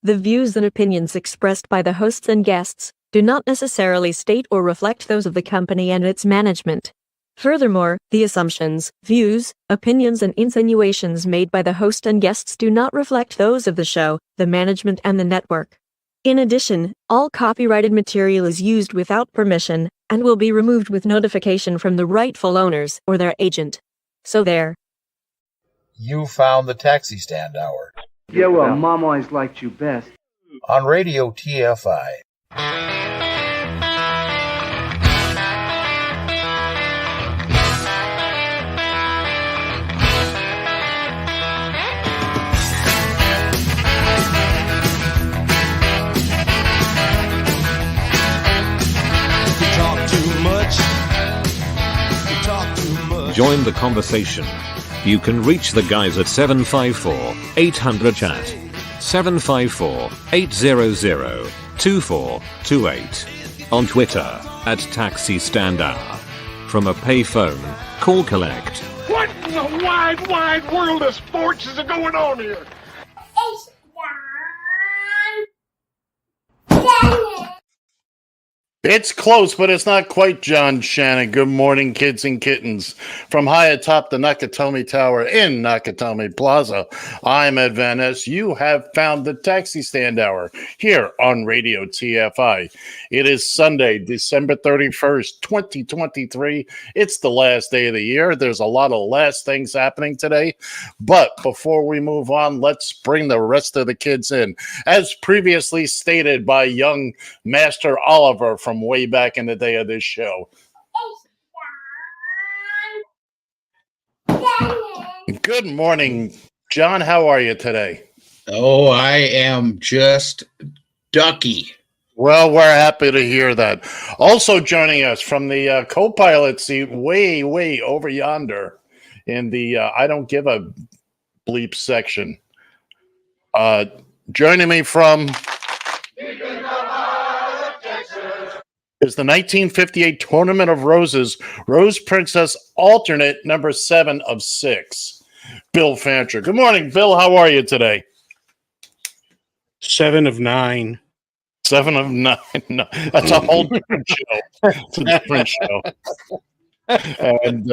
The views and opinions expressed by the hosts and guests do not necessarily state or reflect those of the company and its management. Furthermore, the assumptions, views, opinions, and insinuations made by the host and guests do not reflect those of the show, the management, and the network. In addition, all copyrighted material is used without permission and will be removed with notification from the rightful owners or their agent. So there. You found the Taxi Stand Hour. Yeah, well, Mom always liked you best. On Radio TFI. Join the conversation. You can reach the guys at 754-800-CHAT, 754-800-2428, on Twitter at Taxi Stand Hour. From a payphone, call collect. What in the wide, wide world of sports is going on here? It's close, but it's not quite John Shannon. Good morning, kids and kittens. From high atop the Nakatomi Tower in Nakatomi Plaza, I'm Ed Van Ness. You have found the Taxi Stand Hour here on Radio TFI. It is Sunday, December 31st, 2023. It's the last day of the year. There's a lot of last things happening today. But before we move on, let's bring the rest of the kids in. As previously stated by young Master Oliver from way back in the day of this show. Good morning, John. How are you today? Oh, I am just ducky. Well, we're happy to hear that. Also joining us from the co-pilot seat way over yonder in the I don't give a bleep section. Joining me from is the 1958 Tournament of Roses, Rose Princess alternate number 7 of 6, Bill Fancher. Good morning, Bill. How are you today? 7 of 9. 7 of 9. No, that's a whole different show. It's a different show. And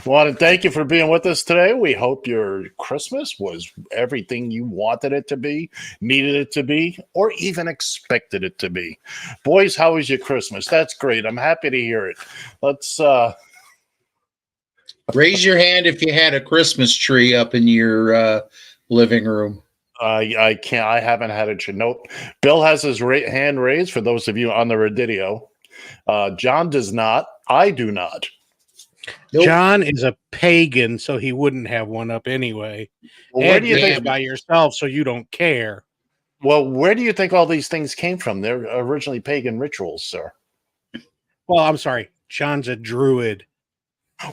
want to thank you for being with us today. We hope your Christmas was everything you wanted it to be, needed it to be, or even expected it to be. Boys, how was your Christmas? That's great. I'm happy to hear it. Let's raise your hand if you had a Christmas tree up in your living room. I can't. I haven't had it. Nope. Bill has his hand raised for those of you on the radio. John does not. I do not. Nope. John is a pagan, so he wouldn't have one up anyway. Well, where do you think by yourself, so you don't care? Well, where do you think all these things came from? They're originally pagan rituals, sir. Well, I'm sorry. John's a druid.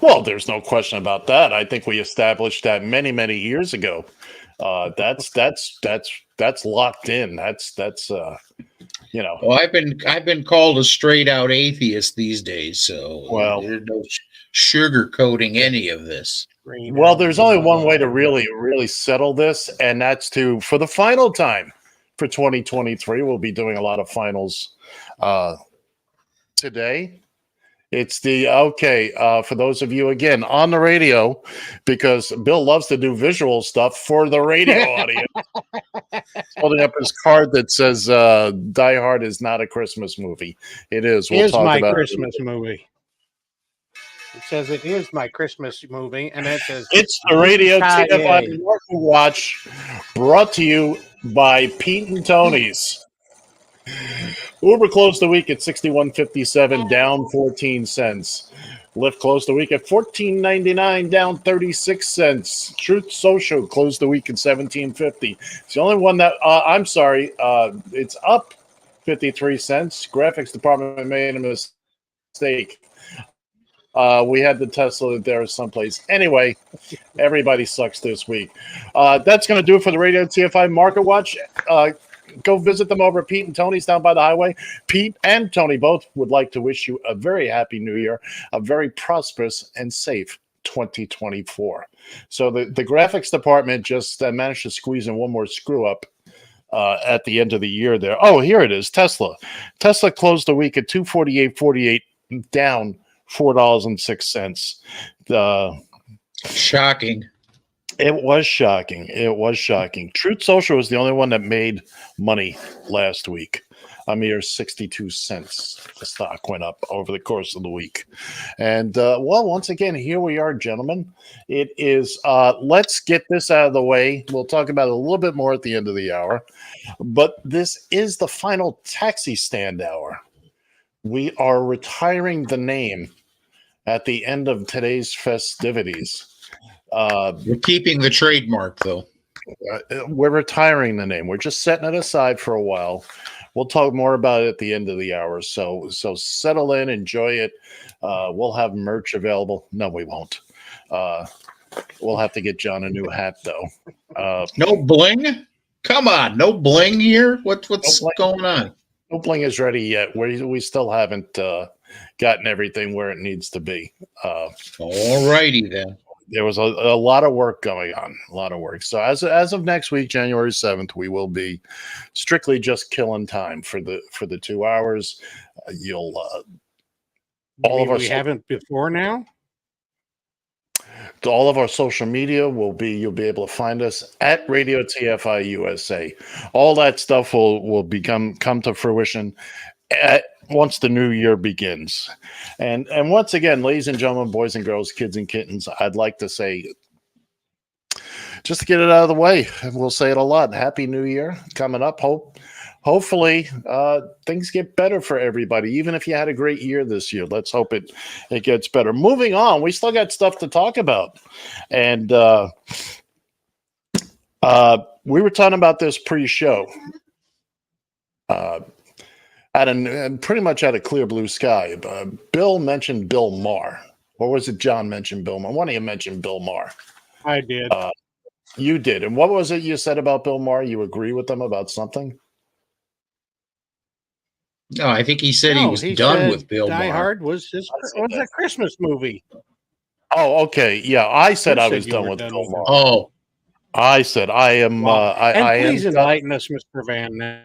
Well, there's no question about that. I think we established that many years ago. That's locked in. That's you know. Well, I've been called a straight out atheist these days, so there's no sugarcoating any of this. Well, there's only one way to really settle this, and that's to, for the final time for 2023, we'll be doing a lot of finals today. It's the for those of you again on the radio, because Bill loves to do visual stuff for the radio audience. Holding up his card that says Die Hard is not a Christmas movie. It is. We'll talk about Christmas movie. It says it is my Christmas movie, and it says it's the Radio TFI Market Watch, brought to you by Pete and Tony's. Uber closed the week at $61.57, down 14 cents. Lyft closed the week at $14.99, down 36 cents. Truth Social closed the week at $17.50. It's the only one that it's up 53 cents. Graphics department made a mistake. We had the Tesla there someplace. Anyway, everybody sucks this week. That's going to do it for the Radio TFI Market Watch. Go visit them over at Pete and Tony's down by the highway. Pete and Tony both would like to wish you a very happy new year, a very prosperous and safe 2024. So the graphics department just managed to squeeze in one more screw up at the end of the year there. Oh, here it is. Tesla closed the week at 248.48, down $4.06. Shocking. It was shocking. Truth Social was the only one that made money last week. A mere 62 cents. The stock went up over the course of the week. And, once again, here we are, gentlemen. It is, let's get this out of the way. We'll talk about it a little bit more at the end of the hour. But this is the final taxi stand hour. We are retiring the name at the end of today's festivities. We're keeping the trademark, though. We're retiring the name. We're just setting it aside for a while. We'll talk more about it at the end of the hour. So settle in, enjoy it. We'll have merch available. No, we won't. We'll have to get John a new hat, though. No bling? Come on, no bling here? What's going on? No bling is ready yet. We still haven't gotten everything where it needs to be. All righty then. There was a lot of work going on, a lot of work. So as of next week, January 7th, we will be strictly just killing time for the 2 hours. You'll we haven't before now. All of our social media you'll be able to find us at Radio TFI USA. All that stuff will come to fruition once the new year begins. And once again, ladies and gentlemen, boys and girls, kids and kittens, I'd like to say, just to get it out of the way, we'll say it a lot. Happy New Year coming up. Hopefully things get better for everybody. Even if you had a great year this year, let's hope it gets better. Moving on, we still got stuff to talk about. And we were talking about this pre-show. And pretty much out of clear blue sky. Bill mentioned Bill Maher. Or was it John mentioned Bill Maher? One of you mentioned Bill Maher. I did. You did. And what was it you said about Bill Maher? You agree with them about something? No, I think he said he was done with Bill Maher. Die Hard was a Christmas movie. Oh, okay. Yeah, I said I was done with Bill Maher. Oh. I said I am. Please enlighten us, Mr. Van Ness.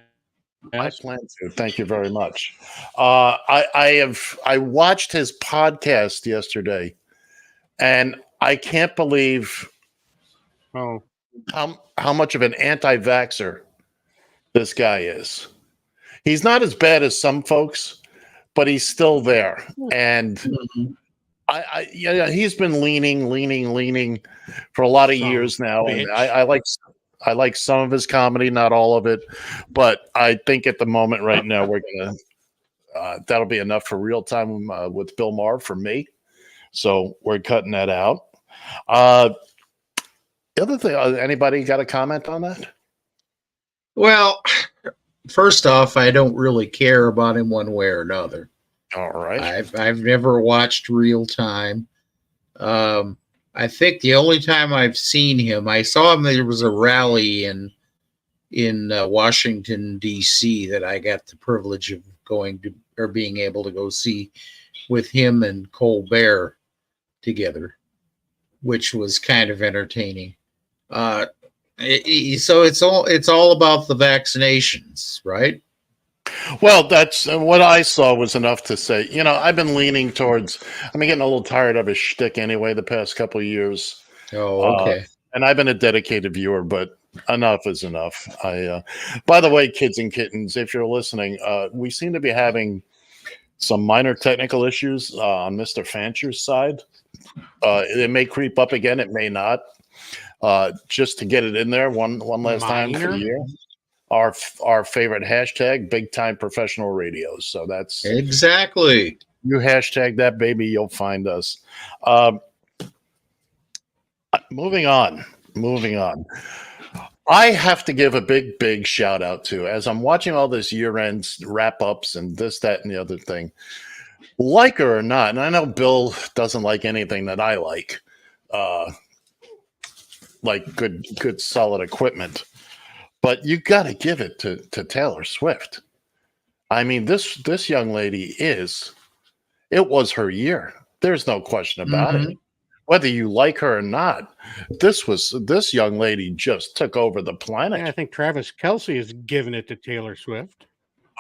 I plan to. Thank you very much. I watched his podcast yesterday, and I can't believe how much of an anti-vaxxer this guy is. He's not as bad as some folks, but he's still there. And he's been leaning for a lot of years now. And I like some of his comedy, not all of it, but I think at the moment right now we're gonna that'll be enough for real time with Bill Maher for me. So we're cutting that out. The other thing, anybody got a comment on that? Well, first off, I don't really care about him one way or another. All right. I've never watched Real Time. I think the only time I've seen him, I saw him. There was a rally in Washington D.C. that I got the privilege of going to or being able to go see with him and Colbert together, which was kind of entertaining. So it's all about the vaccinations, right? Well, that's what I saw was enough to say, I've been leaning towards, I'm getting a little tired of his shtick anyway the past couple of years. Oh, okay. And I've been a dedicated viewer, but enough is enough. By the way, kids and kittens, if you're listening, we seem to be having some minor technical issues on Mr. Fancher's side. It may creep up again. It may not. Just to get it in there one last time for the year. Our favorite hashtag, big time professional radios. So that's exactly. You hashtag that, baby, you'll find us. Moving on. I have to give a big shout out to, as I'm watching all this year-end wrap-ups and this, that, and the other thing, like her or not, and I know Bill doesn't like anything that I like good solid equipment. But you got to give it to Taylor Swift. I mean, this young lady it was her year. There's no question about it. whether you like her or not, this young lady just took over the planet. Yeah, I think Travis Kelce is giving it to Taylor Swift.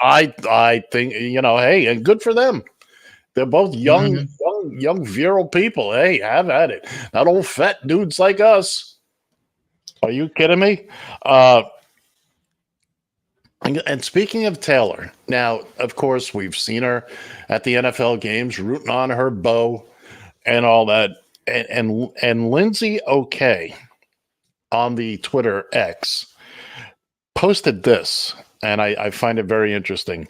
I think, hey, and good for them. They're both young virile people. Hey, have at it. Not old fat dudes like us. Are you kidding me? And speaking of Taylor, now, of course, we've seen her at the NFL games rooting on her beau and all that. And Lindsay OK on the Twitter X posted this, and I find it very interesting.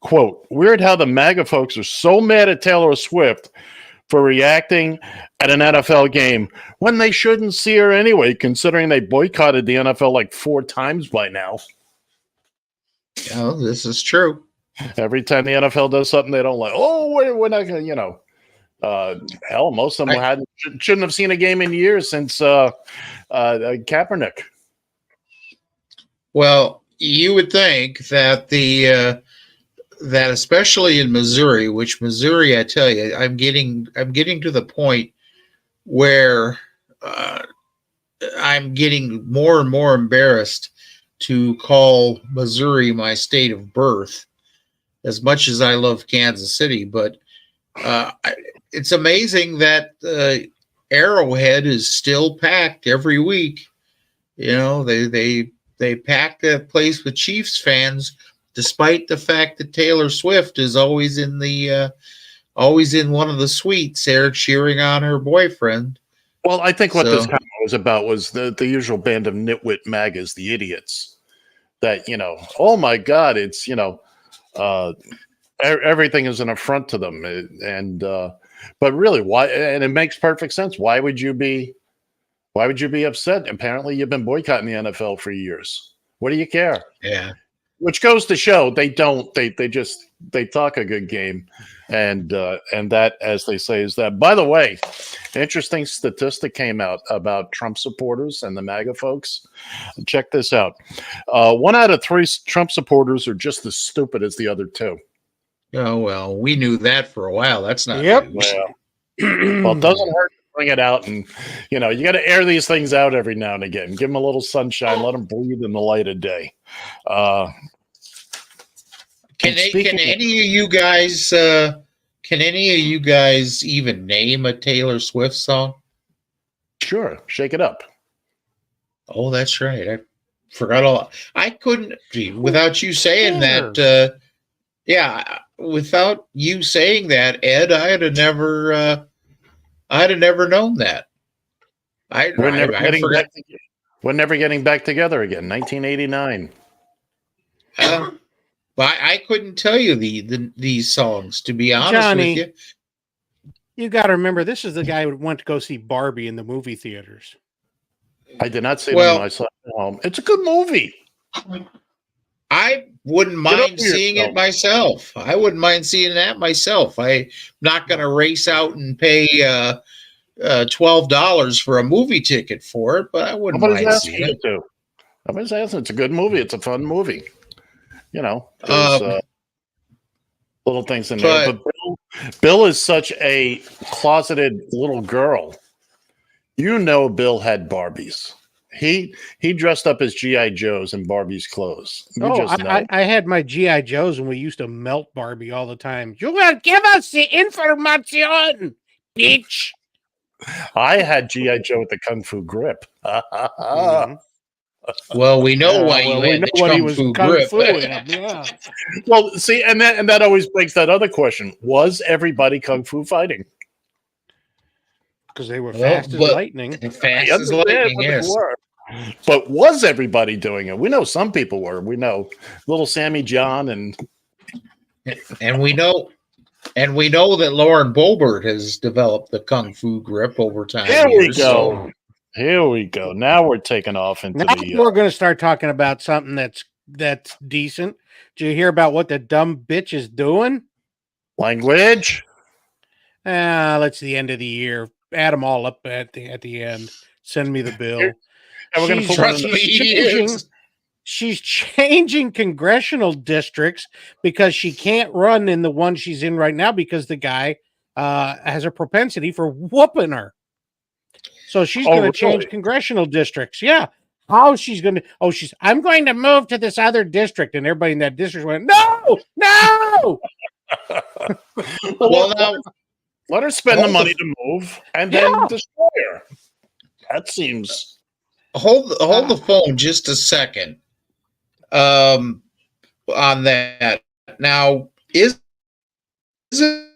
Quote, weird how the MAGA folks are so mad at Taylor Swift for reacting at an NFL game when they shouldn't see her anyway, considering they boycotted the NFL like 4 times by now. Oh, this is true. Every time the NFL does something they don't like, we're not going to, hell, most of them shouldn't have seen a game in years since Kaepernick. Well, you would think that that especially in Missouri, which Missouri, I tell you, I'm getting to the point where I'm getting more and more embarrassed to call Missouri my state of birth, as much as I love Kansas City. But it's amazing that Arrowhead is still packed every week. They pack that place with Chiefs fans, despite the fact that Taylor Swift is always in one of the suites there cheering on her boyfriend. Well, I think what this was about was the usual band of nitwit MAGAs, the idiots, that, oh my God, it's, everything is an affront to them. But really, why? And it makes perfect sense. Why would you be upset? Apparently you've been boycotting the NFL for years. What do you care? Yeah. Which goes to show they talk a good game, and that, as they say, is that. By the way, interesting statistic came out about Trump supporters and the MAGA folks. Check this out: 1 out of 3 Trump supporters are just as stupid as the other 2. Oh well, we knew that for a while. That's not Yep. news. Well, it doesn't hurt to bring it out, and you got to air these things out every now and again. Give them a little sunshine, let them breathe in the light of day. Can any of you guys even name a Taylor Swift song? Sure, shake it up. Oh, that's right. I forgot all. I couldn't, without you saying that. Without you saying that, Ed, I'd have never known that. We're never getting back together again. 1989. But I couldn't tell you these songs, to be honest Johnny, with you. You got to remember, this is the guy who went to go see Barbie in the movie theaters. I did not see it when I saw it at home. It's a good movie. I wouldn't mind seeing it myself. I wouldn't mind seeing that myself. I'm not going to race out and pay $12 for a movie ticket for it, but I wouldn't mind seeing it. Nobody's asking. It's a good movie. It's a fun movie. There's little things in there. But Bill is such a closeted little girl. Bill had Barbies. He dressed up as G.I. Joes in Barbie's clothes. I had my G.I. Joes, and we used to melt Barbie all the time. You will give us the information, bitch. I had G.I. Joe with the Kung Fu grip. Well, we know why you had the Kung Fu grip. Yeah. Well, see, and that always begs that other question: was everybody Kung Fu fighting? Because they were fast as lightning. Fast as lightning, yes. But was everybody doing it? We know some people were. We know little Sammy John and we know that Lauren Boebert has developed the Kung Fu grip over time. Here we go. Here we go. Now we're taking off into we're going to start talking about something that's decent. Did you hear about what the dumb bitch is doing? Language. Let's the end of the year. Add them all up at the end. Send me the bill. She's changing congressional districts because she can't run in the one she's in right now because the guy has a propensity for whooping her. So she's Oh, going to change really? congressional districts. Yeah. How she's going to? Oh, I'm going to move to this other district, and everybody in that district went, no, no. Well, now Let her spend the hold money the, to move and Yeah. then destroy her. That seems. hold the phone just a second. On that now is it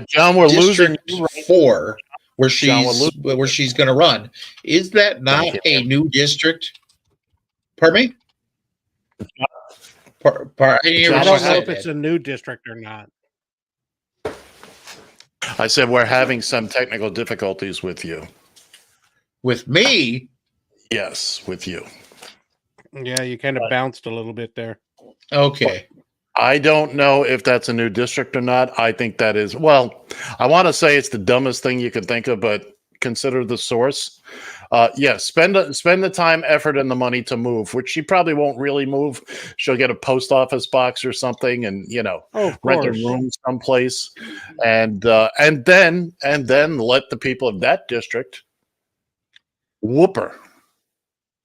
John, we're losing District you right 4 where John, we're she's losing where she's going to run? Is that not Thank you. a new district? Pardon me. I didn't hear John, what I you don't know if said. it's a new district or not. I said we're having some technical difficulties with you. With me, Yes, with you. Yeah, you kind of bounced a little bit there. okay. I don't know if that's a new district or not. I think that is, well, I want to say it's the dumbest thing you could think of, but consider the source. Yes, spend the time, effort, and the money to move, which she probably won't really move. She'll get a post office box or something, and rent a room someplace, and then let the people of that district whoop her.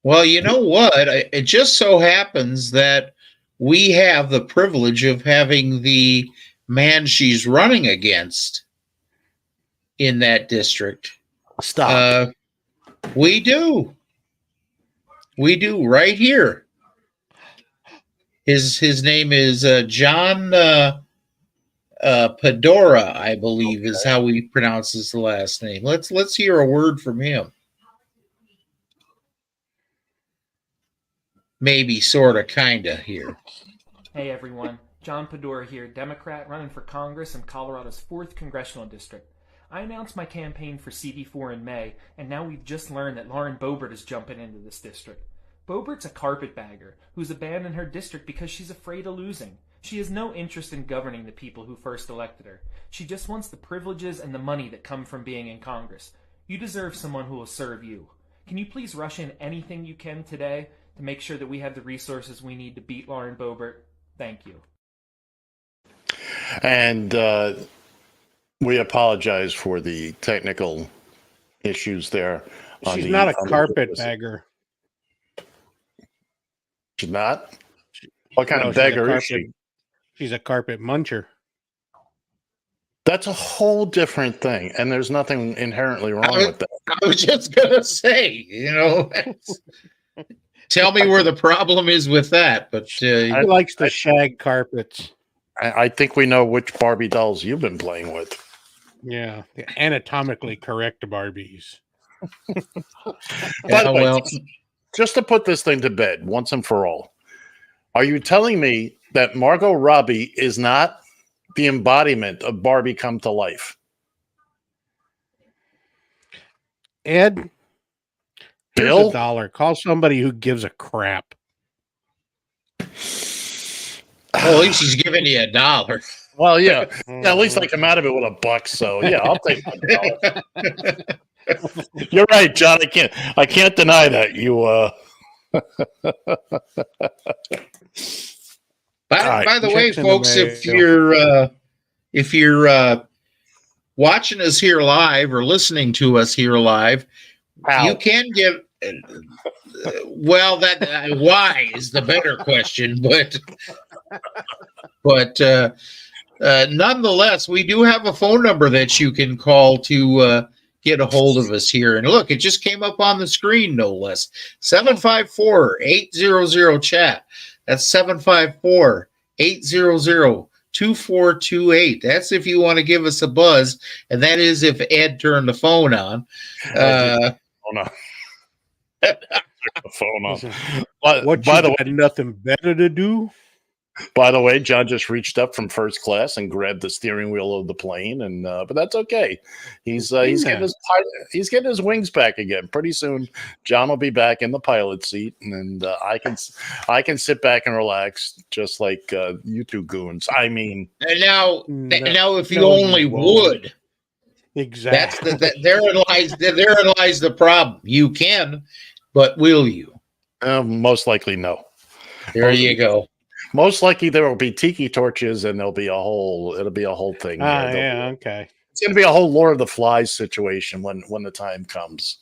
Well, you know what? It just so happens that we have the privilege of having the man she's running against in that district. Stop. We do. We do right here. His name is John Pedora, I believe, is how he pronounces the last name. Let's hear a word from him. Maybe, sort of, kind of here. Hey everyone, John Pedora here, Democrat running for Congress in Colorado's 4th Congressional District. I announced my campaign for CD4 in May, and now we've just learned that Lauren Boebert is jumping into this district. Boebert's a carpetbagger who's abandoned her district because she's afraid of losing. She has no interest in governing the people who first elected her. She just wants the privileges and the money that come from being in Congress. You deserve someone who will serve you. Can you please rush in anything you can today to make sure that we have the resources we need to beat Lauren Boebert? Thank you. And we apologize for the technical issues there. She's not a carpetbagger. She's not? What kind of beggar is she? She's a carpet muncher. That's a whole different thing, and there's nothing inherently wrong with that. I was just going to say, tell me where the problem is with that. But he likes the shag carpets. I think we know which Barbie dolls you've been playing with. Yeah, the anatomically correct Barbies. By the way, just to put this thing to bed once and for all, are you telling me that Margot Robbie is not the embodiment of Barbie come to life? Ed, here's Bill? $1. Call somebody who gives a crap. Well, at least he's giving you $1. Well, yeah. At least I come out of it with $1. So yeah, I'll take $1. You're right, John. I can't deny that. By the way, folks, if you're watching us here live or listening to us here live, you can get. Well, that why is the better question, but nonetheless, we do have a phone number that you can call to get a hold of us here. And look, it just came up on the screen, no less. 754-800-CHAT. That's 754-800-2428. That's if you want to give us a buzz. And that is if Ed turned the phone on. The phone on. What by the way, nothing better to do? By the way, John just reached up from first class and grabbed the steering wheel of the plane, and but that's okay. He's getting his wings back again. Pretty soon, John will be back in the pilot seat, and I can sit back and relax, just like you two goons. I mean, and now if you only would, exactly. Therein lies the problem. You can, but will you? Most likely, no. There you go. Most likely there will be tiki torches and it'll be a whole thing. Yeah, okay. it's going to be a whole Lord of the Flies situation when the time comes.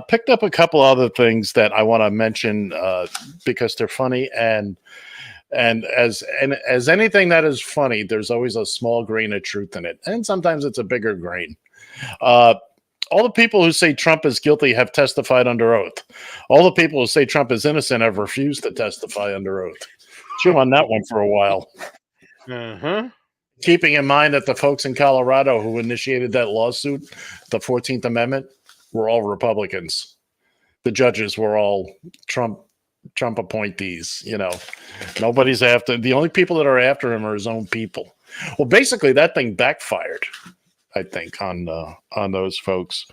Picked up a couple other things that I want to mention because they're funny, and as anything that is funny, there's always a small grain of truth in it, and sometimes it's a bigger grain. All the people who say Trump is guilty have testified under oath. All the people who say Trump is innocent have refused to testify under oath. Chew on that one for a while. Keeping in mind that the folks in Colorado who initiated that lawsuit, the 14th Amendment, were all Republicans. The judges were all Trump appointees. Nobody's after. The only people that are after him are his own people. Well, basically, that thing backfired, I think, on those folks.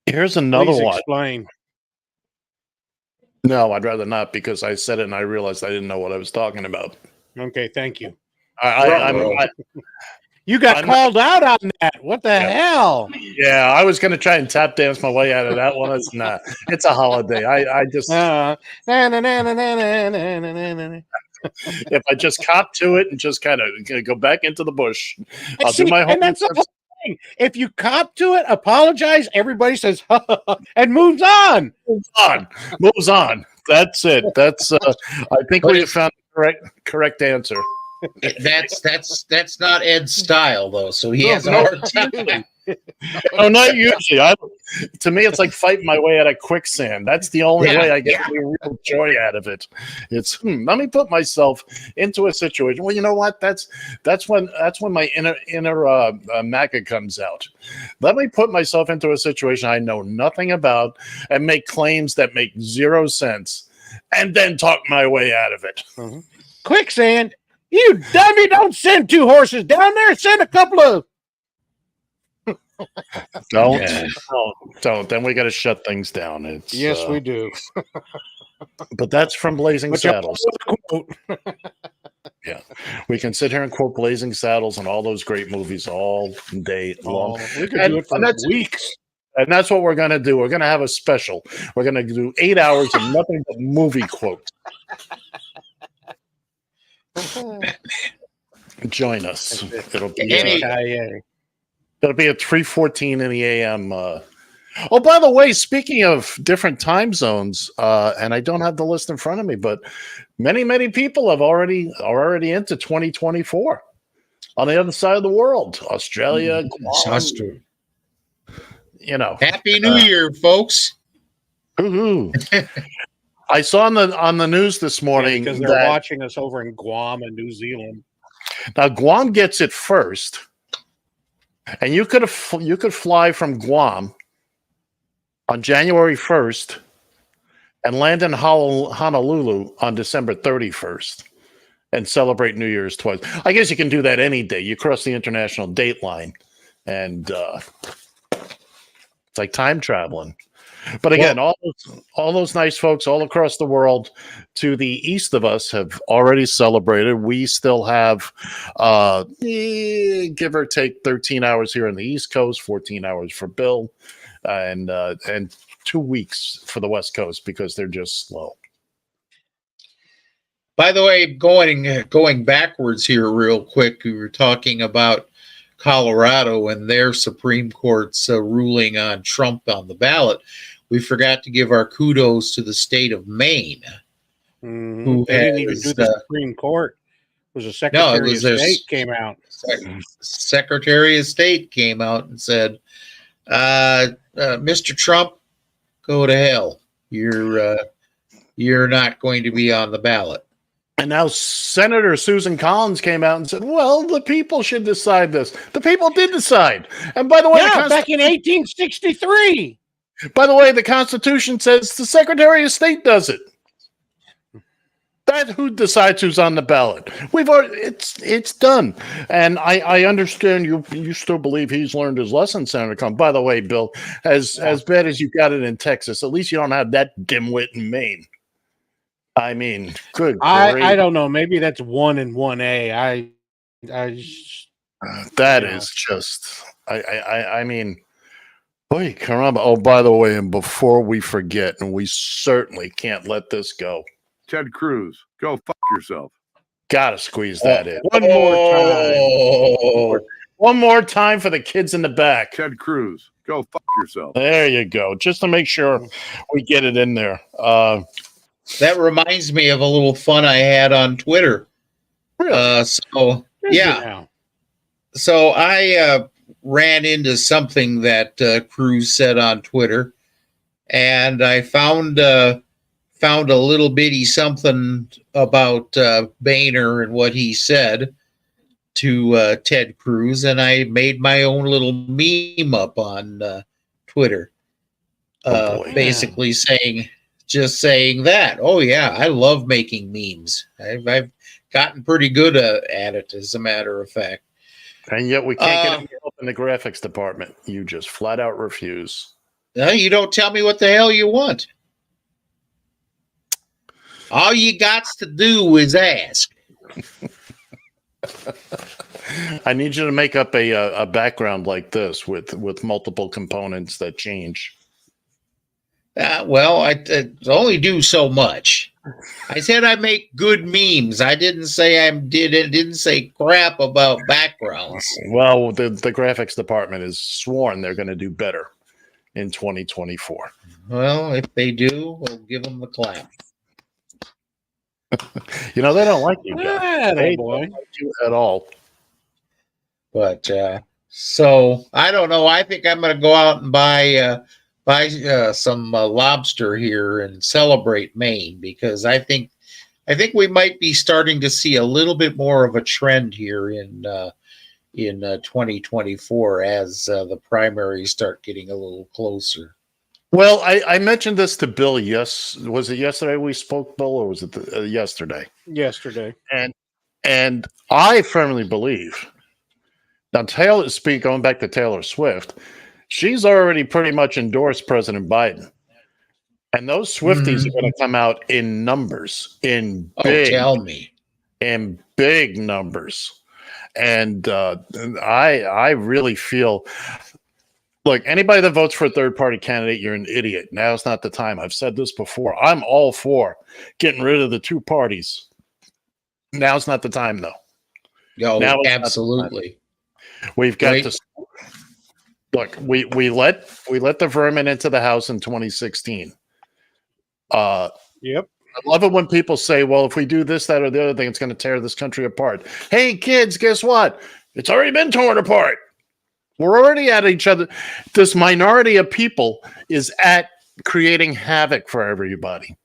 Here's another one. Explain. No, I'd rather not, because I said it and I realized I didn't know what I was talking about. Okay, thank you. You got called out on that. What the hell? Yeah, I was going to try and tap dance my way out of that one. It's a holiday. I just if I just cop to it and just kind of go back into the bush, I'll do my homework. And that's the whole thing. If you cop to it, apologize, everybody says and moves on. Moves on. That's it. That's I think we have found the correct answer. That's not Ed's style, though, so he has a hard time. No, not usually. To me, it's like fighting my way out of quicksand. That's the only way I get any real joy out of it. It's let me put myself into a situation. Well, you know what? That's when my inner MAGA comes out. Let me put myself into a situation I know nothing about and make claims that make 0 sense, and then talk my way out of it. Quicksand. You dummy! Don't send 2 horses down there. Send a couple of. Don't. Then we got to shut things down. Yes, we do. But that's from Blazing Saddles. Yeah, we can sit here and quote Blazing Saddles and all those great movies all day long. We could do it for weeks. And that's what we're going to do. We're going to have a special. We're going to do 8 hours of nothing but movie quotes. Join us. It'll be at 3:14 in the a.m. Oh, by the way, speaking of different time zones, and I don't have the list in front of me, but many people are already into 2024 on the other side of the world. Australia, Guam, Happy New Year, folks. I saw on the news this morning because they're watching us over in Guam and New Zealand. Now Guam gets it first, and you could fly from Guam on January 1st and land in Honolulu on December 31st and celebrate New Year's twice. I guess you can do that any day. You cross the international date line, and it's like time traveling. But again, all those nice folks all across the world to the east of us have already celebrated. We still have, give or take, 13 hours here on the East Coast, 14 hours for Bill, and 2 weeks for the West Coast because they're just slow. By the way, going backwards here real quick, we were talking about Colorado and their Supreme Court's ruling on Trump on the ballot. We forgot to give our kudos to the state of Maine. Who didn't even do the Supreme Court. It was a Secretary of State came out. Secretary of State came out and said, Mr. Trump, go to hell. You're not going to be on the ballot. And now Senator Susan Collins came out and said, well, the people should decide this. The people did decide. And by the way, back in 1863. By the way, the Constitution says the Secretary of State does it. That's who decides who's on the ballot. It's done. And I understand you still believe he's learned his lesson, Senator Collins. By the way, Bill, as bad as you got it in Texas, at least you don't have that dimwit in Maine. I mean, good. I don't know. Maybe that's 1 and 1A. That is just. I mean. Boy, caramba. Oh, by the way, and before we forget, and we certainly can't let this go. Ted Cruz, go fuck yourself. Gotta squeeze that in. One more time. One more time for the kids in the back. Ted Cruz, go fuck yourself. There you go. Just to make sure we get it in there. That reminds me of a little fun I had on Twitter. Really? So I ran into something that Cruz said on Twitter, and I found a little bitty something about Boehner and what he said to Ted Cruz, and I made my own little meme up on Twitter, basically saying that. Oh yeah, I love making memes. I've gotten pretty good at it, as a matter of fact. And yet we can't get any help in the graphics department. You just flat out refuse. No, you don't tell me what the hell you want. All you got to do is ask. I need you to make up a background like this with multiple components that change. Well, I only do so much. I said I make good memes. I didn't say didn't say crap about backgrounds. Well, the graphics department is sworn they're going to do better in 2024. Well, if they do, we'll give them the clap. They don't like you guys. They boy. don't like you at all. But so I don't know. I think I'm going to go out and buy some lobster here and celebrate Maine, because I think we might be starting to see a little bit more of a trend here in 2024 as the primaries start getting a little closer. Well, I mentioned this to Bill. Yes, was it yesterday we spoke, Bill, or was it yesterday? Yesterday. And I firmly believe now. Going back to Taylor Swift, she's already pretty much endorsed President Biden, and those Swifties are going to come out in numbers, in big numbers, and I really feel. Look, anybody that votes for a third-party candidate, you're an idiot. Now's not the time. I've said this before. I'm all for getting rid of the two parties. Now's not the time, though. No, absolutely. We've got to look. We let the vermin into the house in 2016. Yep. I love it when people say, "Well, if we do this, that, or the other thing, it's going to tear this country apart." Hey, kids, guess what? It's already been torn apart. We're already at each other. This minority of people is at creating havoc for everybody.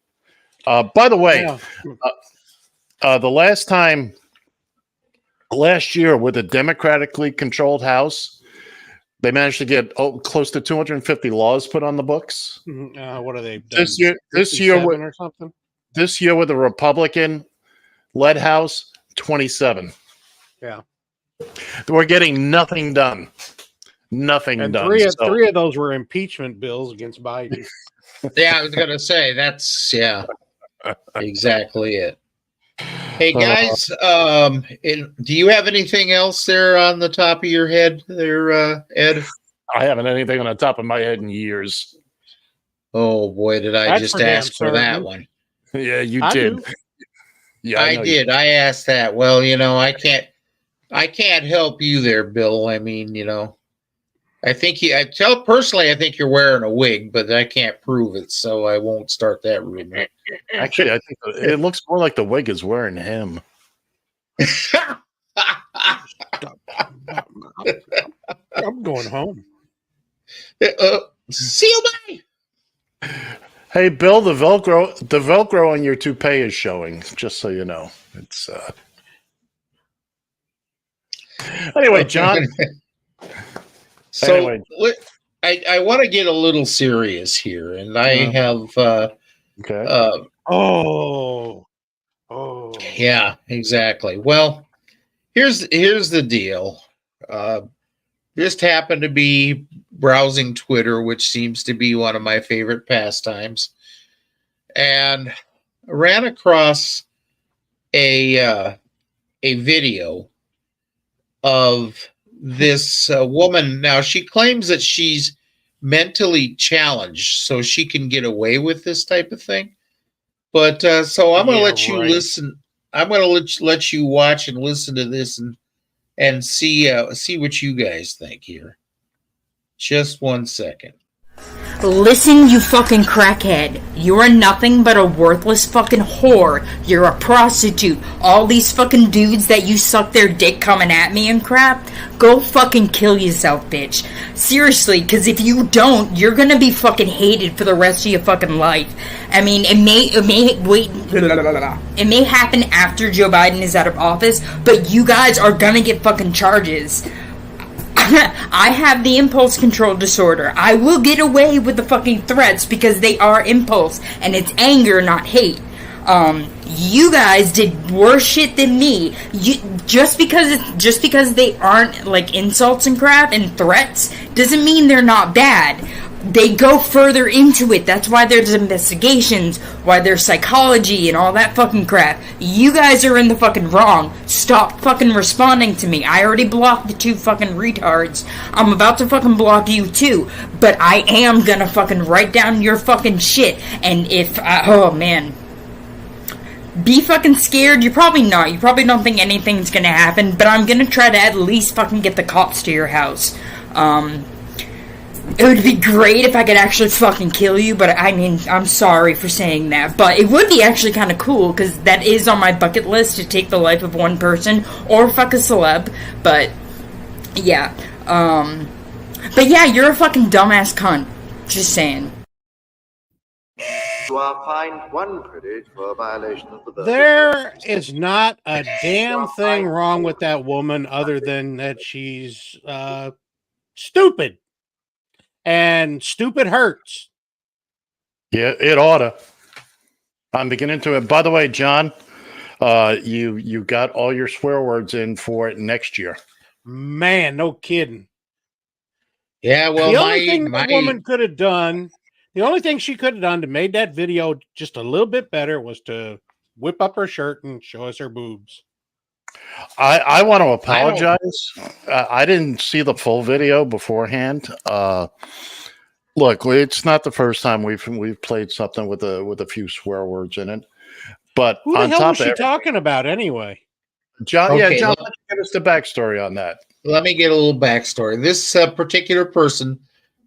By the way, the last year with a democratically controlled House, they managed to get close to 250 laws put on the books. What are they? This year or something. This year with a Republican-led House, 27. Yeah, we're getting nothing done. Nothing and done. Three of those were impeachment bills against Biden. Yeah, I was going to say that's exactly it. Hey guys, do you have anything else there on the top of your head there, Ed? I haven't anything on the top of my head in years. Oh boy, did I just ask for that one? Yeah, you did. Yeah, I did. I asked that. Well, I can't help you there, Bill. I mean, I think I think you're wearing a wig, but I can't prove it, so I won't start that rumor. Actually, I think it looks more like the wig is wearing him. I'm going home. See you, bye. Hey, Bill, the Velcro on your toupee is showing. Just so you know, it's. Anyway, John. So anyway. I want to get a little serious here, and I have. Okay. Yeah, exactly. Well, here's the deal. Just happened to be browsing Twitter, which seems to be one of my favorite pastimes, and ran across a video of this woman. Now, she claims that she's mentally challenged, so she can get away with this type of thing. But so I'm going to let you listen. I'm gonna let you watch and listen to this and see what you guys think here. Just 1 second. Listen, you fucking crackhead. You're nothing but a worthless fucking whore. You're a prostitute. All these fucking dudes that you suck their dick coming at me and crap, go fucking kill yourself, bitch. Seriously, because if you don't, you're gonna be fucking hated for the rest of your fucking life. I mean, it may happen after Joe Biden is out of office, but you guys are gonna get fucking charges. I have the impulse control disorder. I will get away with the fucking threats because they are impulse and it's anger, not hate. You guys did worse shit than me. Just because they aren't like insults and crap and threats doesn't mean they're not bad. They go further into it. That's why there's investigations, why there's psychology and all that fucking crap. You guys are in the fucking wrong. Stop fucking responding to me. I already blocked the two fucking retards. I'm about to fucking block you too. But I am gonna fucking write down your fucking shit. And if, oh man. Be fucking scared. You're probably not. You probably don't think anything's gonna happen. But I'm gonna try to at least fucking get the cops to your house. It would be great if I could actually fucking kill you, but I mean, I'm sorry for saying that. But it would be actually kind of cool, because that is on my bucket list, to take the life of one person, or fuck a celeb. But, yeah. But yeah, you're a fucking dumbass cunt. Just saying. You are fined 1 credit for a violation of the birth. There is not a damn thing wrong with that woman other than that she's stupid. And stupid hurts. Yeah, it oughta. I'm beginning to. By the way, John, you got all your swear words in for it next year. Man, no kidding. Yeah, well, the only thing the woman could have done, the only thing she could have done to make that video just a little bit better was to whip up her shirt and show us her boobs. I want to apologize. I didn't see the full video beforehand. Look, it's not the first time we've played something with a few swear words in it. But who the hell was she talking about anyway? John, okay, John, let's give us the backstory on that. Let me get a little backstory. This particular person,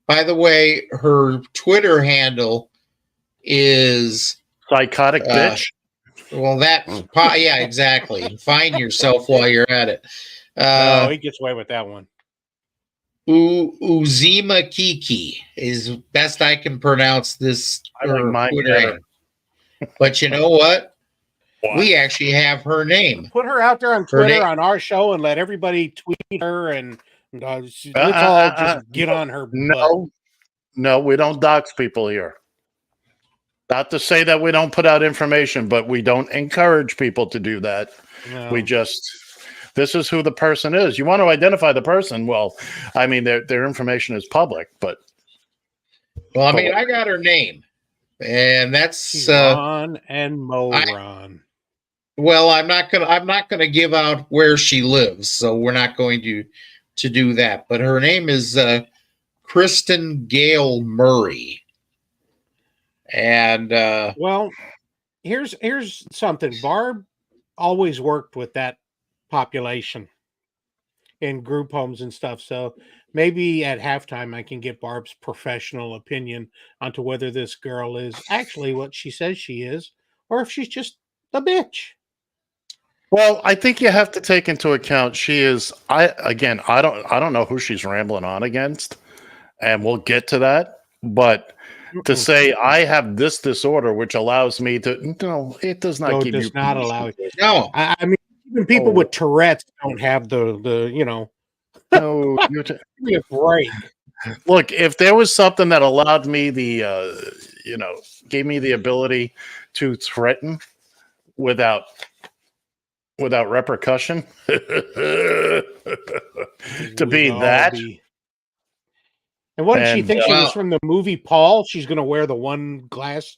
by the way, her Twitter handle is psychotic bitch. Well, yeah, exactly. Find yourself while you're at it. No, he gets away with that one. Uzima Kiki is best I can pronounce this. But you know what? We actually have her name. Put her out there on Twitter on our show and let everybody tweet her and let's all just get on her butt. No, we don't dox people here. Not to say that we don't put out information, but we don't encourage people to do that. No. We just, this is who the person is. You want to identify the person? Well, I mean, their information is public, but. Well, I mean, I got her name, and that's Ron and Moron. Well, I'm not gonna give out where she lives, so we're not going to do that. But her name is Kristen Gale Murray. And well, here's something. Barb always worked with that population in group homes and stuff. So maybe at halftime I can get Barb's professional opinion onto whether this girl is actually what she says she is, or if she's just a bitch. Well, I think you have to take into account she is. I don't know who she's rambling on against, and we'll get to that, but. To say I have this disorder, which allows me to it does not. It does not allow you. No, I mean even people with Tourette's don't have the you know. No, give me a break. Look, if there was something that allowed me gave me the ability to threaten without repercussion, to be that. And what did she think she was from the movie Paul? She's going to wear the one glass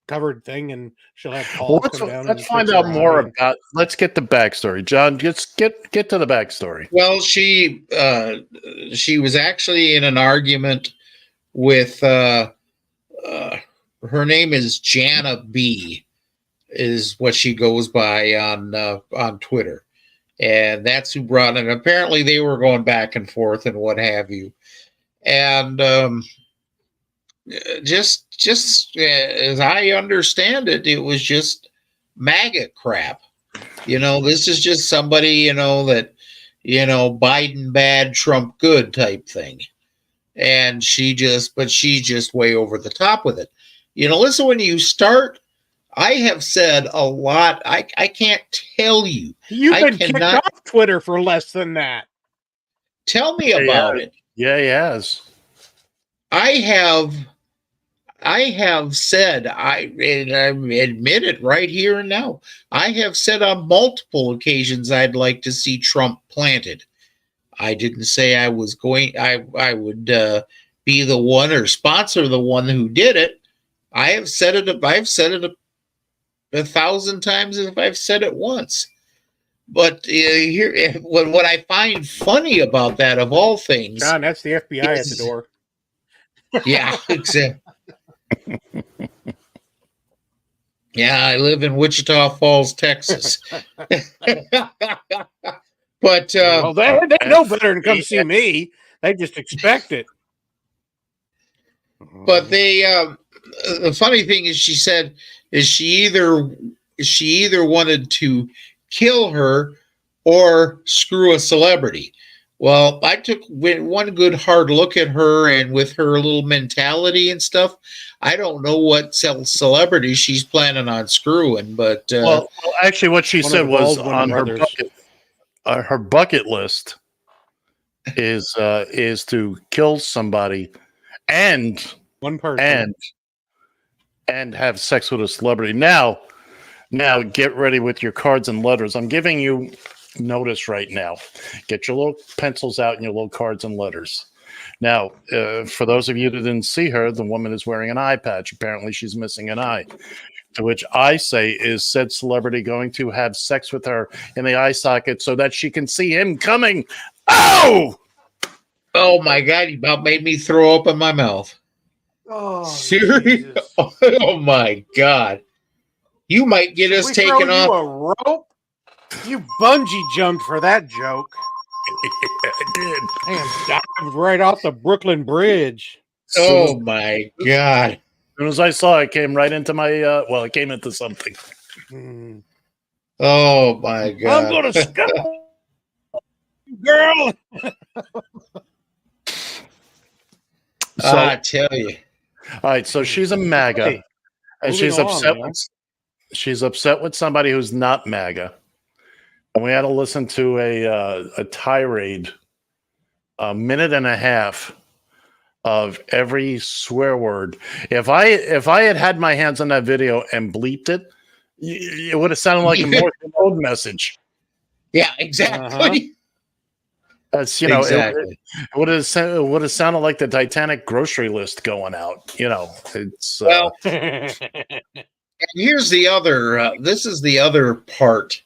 covered thing, and she'll have Paul come down. Let's find out more about. Let's get the backstory, John. Just get to the backstory. Well, she was actually in an argument with her name is Jana B, is what she goes by on Twitter, and that's who brought it. Apparently, they were going back and forth and what have you, and just as I understand it, it was just MAGA crap. This is just somebody that Biden bad, Trump good type thing, and she's just way over the top with it. Listen, when you start. I have said a lot. I can't tell you. You've been kicked off Twitter for less than that. Tell me about it. Yeah, he has. I have said, and I admit it right here and now. I have said on multiple occasions I'd like to see Trump planted. I didn't say I was going. I would be the one or sponsor the one who did it. I have said it. I've said it 1,000 times if I've said it once. But here, what I find funny about that, of all things, John, that's the FBI at the door. Yeah, exactly. Yeah, I live in Wichita Falls, Texas. But well, they know better than come see me. They just expect it. But the funny thing is, she said she either wanted to kill her or screw a celebrity. Well, I took one good hard look at her, and with her little mentality and stuff, I don't know what celebrity she's planning on screwing. But well, actually, what she said was on her bucket list is to kill somebody and one person and have sex with a celebrity. Now get ready with your cards and letters. I'm giving you notice right now. Get your little pencils out and your little cards and letters. Now, for those of you that didn't see her, the woman is wearing an eye patch. Apparently, she's missing an eye. To which I say, is said celebrity going to have sex with her in the eye socket so that she can see him coming? Oh! Oh my God! He about made me throw up in my mouth. Oh, seriously? Oh my God! You might get us taken off. You a rope? You bungee jumped for that joke. I did. Damn, dived right off the Brooklyn Bridge. Oh my God! As soon as I saw it, came right into my. It came into something. Oh my God! I'm gonna scout, girl. So, I tell you. All right, so she's a MAGA, and she's upset. She's upset with somebody who's not MAGA, and we had to listen to a tirade, a minute and a half of every swear word. If I had my hands on that video and bleeped it, it would have sounded like a Morse code message. Yeah, exactly. That's exactly. It would have sounded like the Titanic grocery list going out. It's well. And here's the other. This is the other part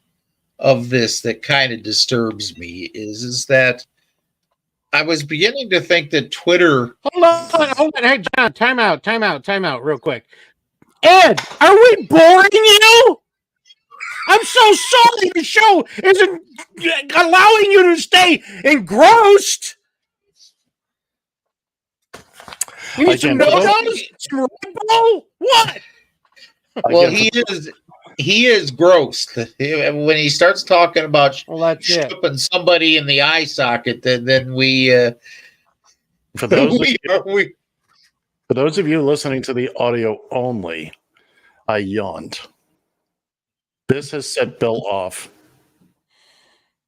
of this that kind of disturbs me is that I was beginning to think that Twitter. Hold on. Hey, John, time out, real quick. Ed, are we boring you? I'm so sorry the show isn't allowing you to stay engrossed. You need some noodles? Some Red Bull? What? Well, he is gross. When he starts talking about shipping somebody in the eye socket, then we for those of you listening to the audio only, I yawned. This has set Bill off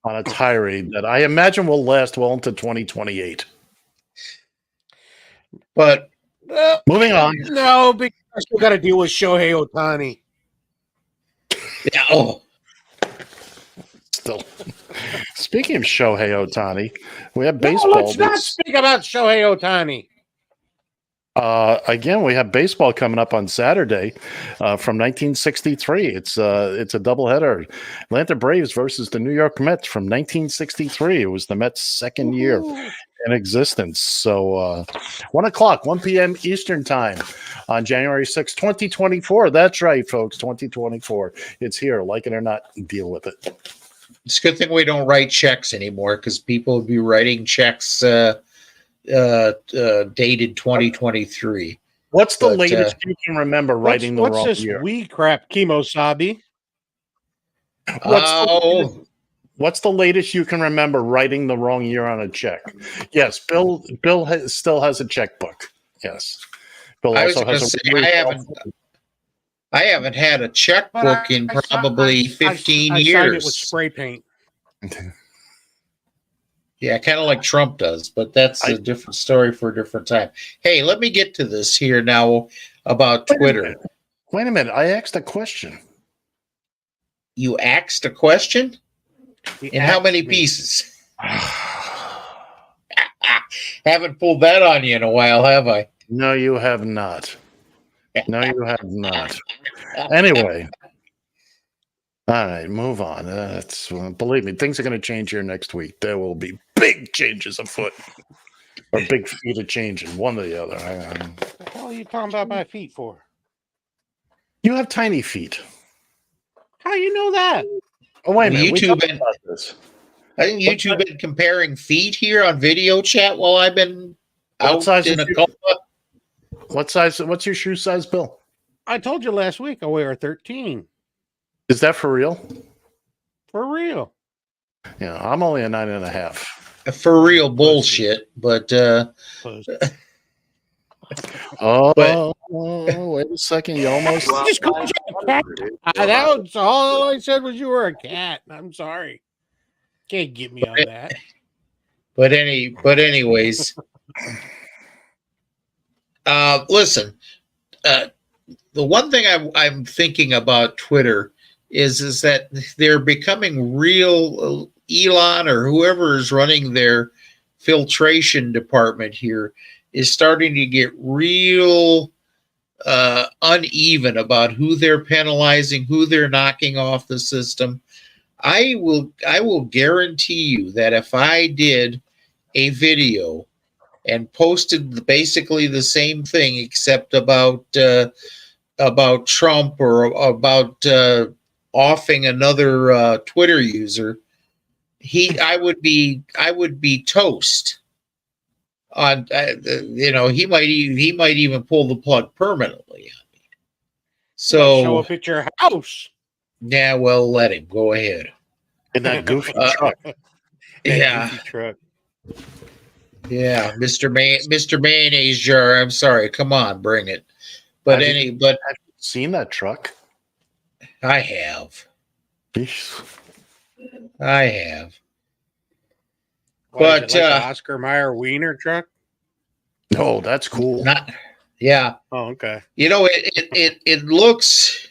on a tirade that I imagine will last well into 2028. But moving on. No, because I still got to deal with Shohei Ohtani. Yeah. Oh. Still. Speaking of Shohei Ohtani, we have baseball. No, let's not speak about Shohei Ohtani. Again, we have baseball coming up on Saturday from 1963. It's a doubleheader. Atlanta Braves versus the New York Mets from 1963. It was the Mets' second year in existence. So 1 o'clock, 1 p.m. Eastern time on January 6th, 2024. That's right, folks, 2024. It's here. Like it or not, deal with it. It's a good thing we don't write checks anymore, because people would be writing checks dated 2023. What's the latest you can remember writing the wrong this year? wee crap, Kemosabe? What's the latest you can remember writing the wrong year on a check? Yes, Bill still has a checkbook. Yes, Bill also has I haven't had a checkbook in probably 15 years. I signed it with spray paint. Yeah, kind of like Trump does, but that's a different story for a different time. Hey, let me get to this here now about Twitter. Wait a minute. I asked a question. You asked a question? In how many pieces? Haven't pulled that on you in a while, have I? No, you have not. No, you have not. Anyway. All right, move on. Believe me, things are going to change here next week. There will be big changes afoot, or big feet of change in one or the other. What the hell are you talking about my feet for? You have tiny feet. How you know that? Oh, wait a minute. I think YouTube been comparing feet here on video chat while I've been out in a coma. What size? What's your shoe size, Bill? I told you last week I wear a 13. Is that for real? For real. Yeah, I'm only a 9.5. For real bullshit, but wait a second, you almost just called you a cat. That was all I said was you were a cat. I'm sorry. Can't get me on that. But anyways, listen. The one thing I'm thinking about Twitter is that they're becoming real. Elon or whoever is running their filtration department here is starting to get real uneven about who they're penalizing, who they're knocking off the system. I will guarantee you that if I did a video and posted basically the same thing except about Trump or about offing another Twitter user, I would be toast. On he might even pull the plug permanently on me. So show up at your house. Yeah, well, let him go ahead. In that goofy truck. Goofy truck. Yeah, Mr. Mayonnaise jar. I'm sorry. Come on, bring it. But have you seen that truck? I have. I have. But the Oscar Mayer Wiener truck? No, that's cool. Yeah. Oh, okay. It looks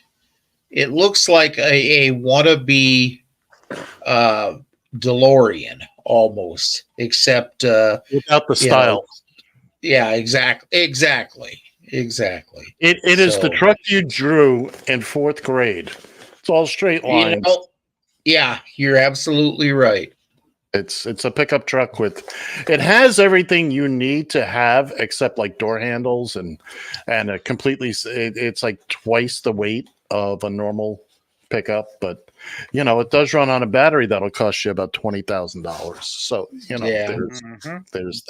like a wannabe DeLorean almost, except without the style. Yeah, exactly. It is the truck you drew in 4th grade. It's all straight lines. Yeah, you're absolutely right. It's a pickup truck it has everything you need to have except like door handles and a completely it's like twice the weight of a normal pickup, but it does run on a battery that'll cost you about $20,000. So there's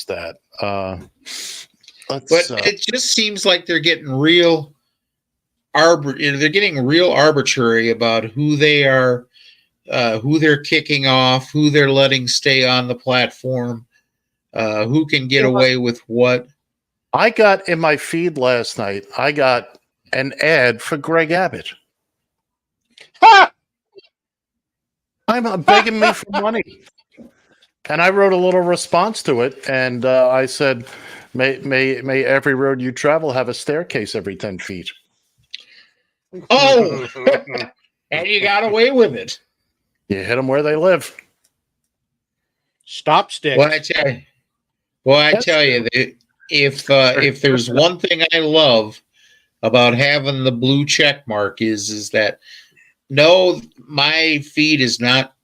that. But it just seems like they're getting real arbitrary about who they are, who they're kicking off, who they're letting stay on the platform, who can get away with what. I got in my feed last night, I got an ad for Greg Abbott. I'm begging me for money. And I wrote a little response to it, and I said, may every road you travel have a staircase every 10 feet. Oh, and you got away with it. You hit them where they live. Stop stick. Well, I tell you, if there's one thing I love about having the blue check mark is that no, my feed is not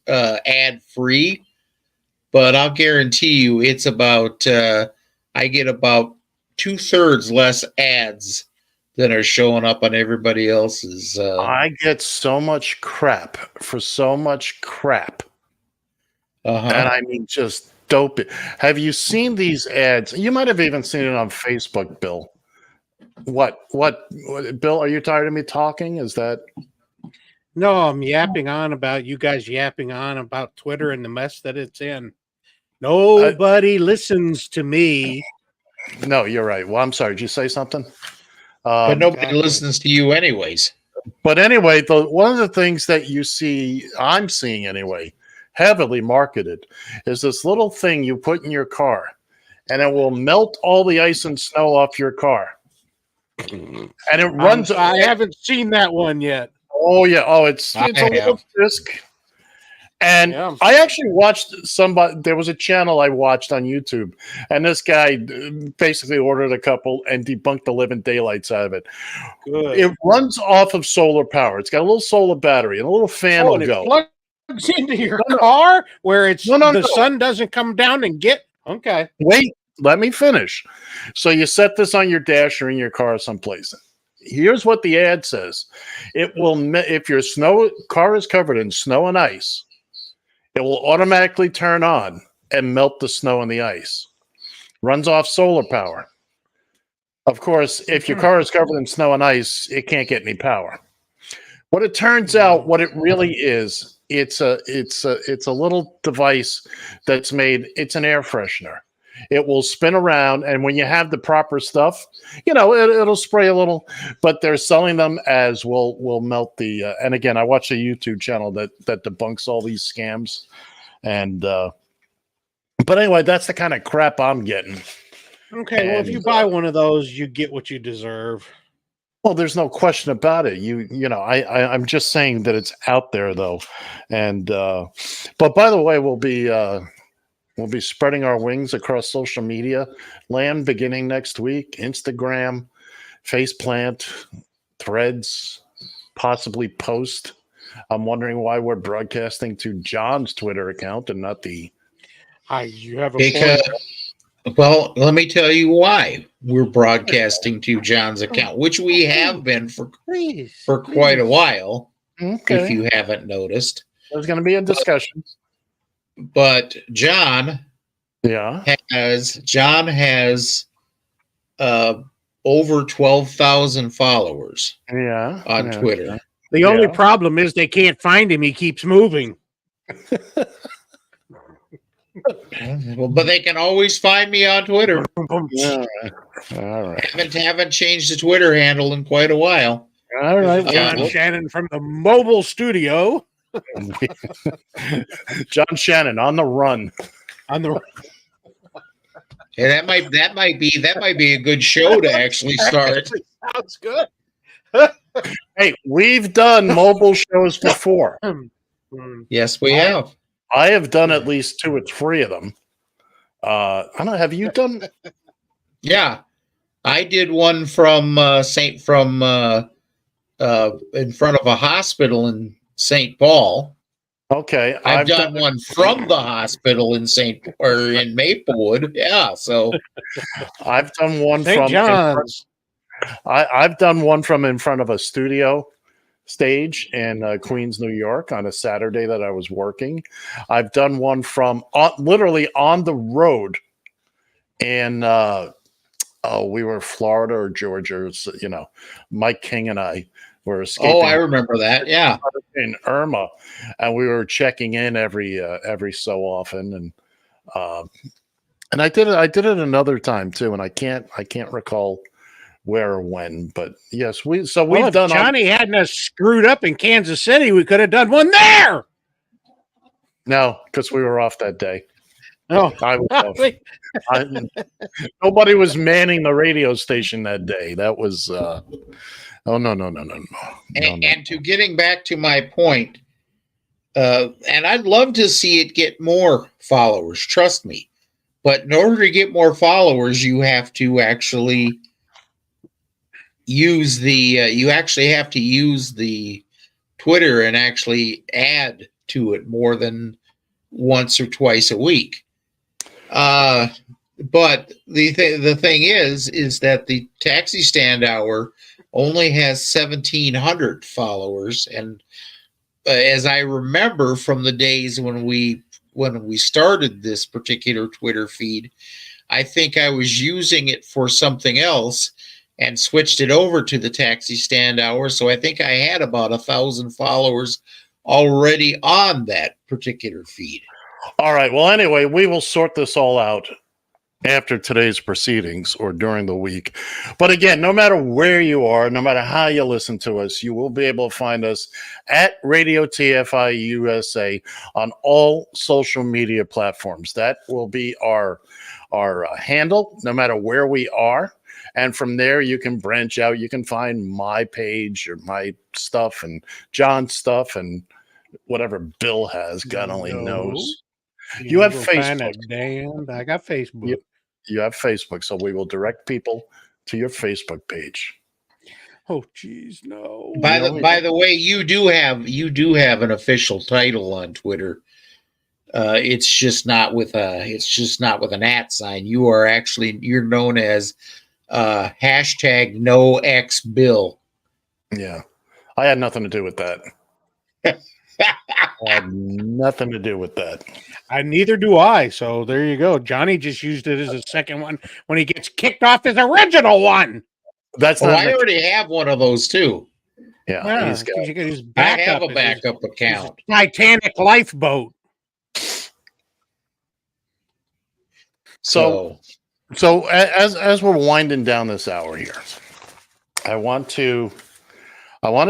ad free, but I'll guarantee you it's about I get about 2/3 less ads than are showing up on everybody else's. I get so much crap for so much crap. And I mean, just dope it. Have you seen these ads? You might have even seen it on Facebook, Bill. What, Bill, are you tired of me talking? Is that? No, I'm yapping on about you guys yapping on about Twitter and the mess that it's in. Nobody listens to me. No, you're right. Well, I'm sorry. Did you say something? But nobody listens to you anyways. But anyway, one of the things that you see, I'm seeing anyway, heavily marketed, is this little thing you put in your car, and it will melt all the ice and snow off your car. And it runs. I haven't seen that one yet. Oh yeah. Oh, it's a little disc. And Yeah. I actually watched somebody. There was a channel I watched on YouTube, and this guy basically ordered a couple and debunked the living daylights out of it. Good. It runs off of solar power. It's got a little solar battery and a little fan will and go. It plugs into your car where it's the sun doesn't come down and get. Okay. Wait, let me finish. So you set this on your dash or in your car someplace. Here's what the ad says: it will, if your car is covered in snow and ice, it will automatically turn on and melt the snow and the ice. Runs off solar power. Of course, if your car is covered in snow and ice, it can't get any power. What it turns out, what it really is, it's a little device that's made. It's an air freshener. It will spin around, and when you have the proper stuff, it'll spray a little. But they're selling them as will melt the. And again, I watch a YouTube channel that debunks all these scams, and but anyway, that's the kind of crap I'm getting. Okay, well, if you buy one of those, you get what you deserve. Well, there's no question about it. I'm just saying that it's out there though, and but by the way, we'll be spreading our wings across social media land beginning next week. Instagram, Faceplant, Threads, possibly Post. I'm wondering why we're broadcasting to John's Twitter account and not the. You have a point. Well, let me tell you why we're broadcasting to John's account, which we have been for quite a while. Okay. If you haven't noticed, there's going to be a discussion. But John has over 12,000 followers. On Twitter. The only problem is they can't find him. He keeps moving. Well, but they can always find me on Twitter. Yeah. All right. Haven't changed the Twitter handle in quite a while. All right. John Shannon from the mobile studio. John Shannon on the run. Yeah, that might be a good show to actually start. Sounds good. Hey, we've done mobile shows before. Yes, we have. I have done at least 2 or 3 of them. I don't know. Have you done? Yeah, I did one from in front of a hospital in St. Paul. Okay, I've done one from the hospital in in Maplewood. Yeah, so I've done one St. from John's. I've done one from in front of a studio stage in Queens, New York on a Saturday that I was working. I've done one from literally on the road in we were Florida or Georgia, Mike King and I were escaping. Oh, I remember that. Yeah, in Irma, and we were checking in every so often, and I did it another time too, and I can't recall where or when, but yes, we've done. Johnny hadn't us screwed up in Kansas City, we could have done one there. No, because we were off that day. No, I was off. Nobody was manning the radio station that day. That was no. And to getting back to my point, and I'd love to see it get more followers. Trust me, but in order to get more followers, you have to actually use the Twitter and actually add to it more than once or twice a week. But the thing is that the taxi stand hour only has 1,700 followers, and as I remember from the days when we started this particular Twitter feed, I think I was using it for something else and switched it over to the taxi stand hour. So I think I had about 1,000 followers already on that particular feed. All right. Well, anyway, we will sort this all out after today's proceedings or during the week. But again, no matter where you are, no matter how you listen to us, you will be able to find us at Radio TFI USA on all social media platforms. That will be our handle, no matter where we are. And from there, you can branch out. You can find my page or my stuff and John's stuff and whatever Bill has. God only knows. You have Facebook. Damn, I got Facebook. You have Facebook, so we will direct people to your Facebook page. Oh, geez, no. By the way, you do have an official title on Twitter. It's just not with an @ sign. You're known as hashtag #NoXBill. Yeah, I had nothing to do with that. I had nothing to do with that. Neither do I. So there you go. Johnny just used it as a second one when he gets kicked off his original one. That's I already have one of those too. Yeah, he's got his backup. I have a backup account. Titanic lifeboat. So as we're winding down this hour here, I want to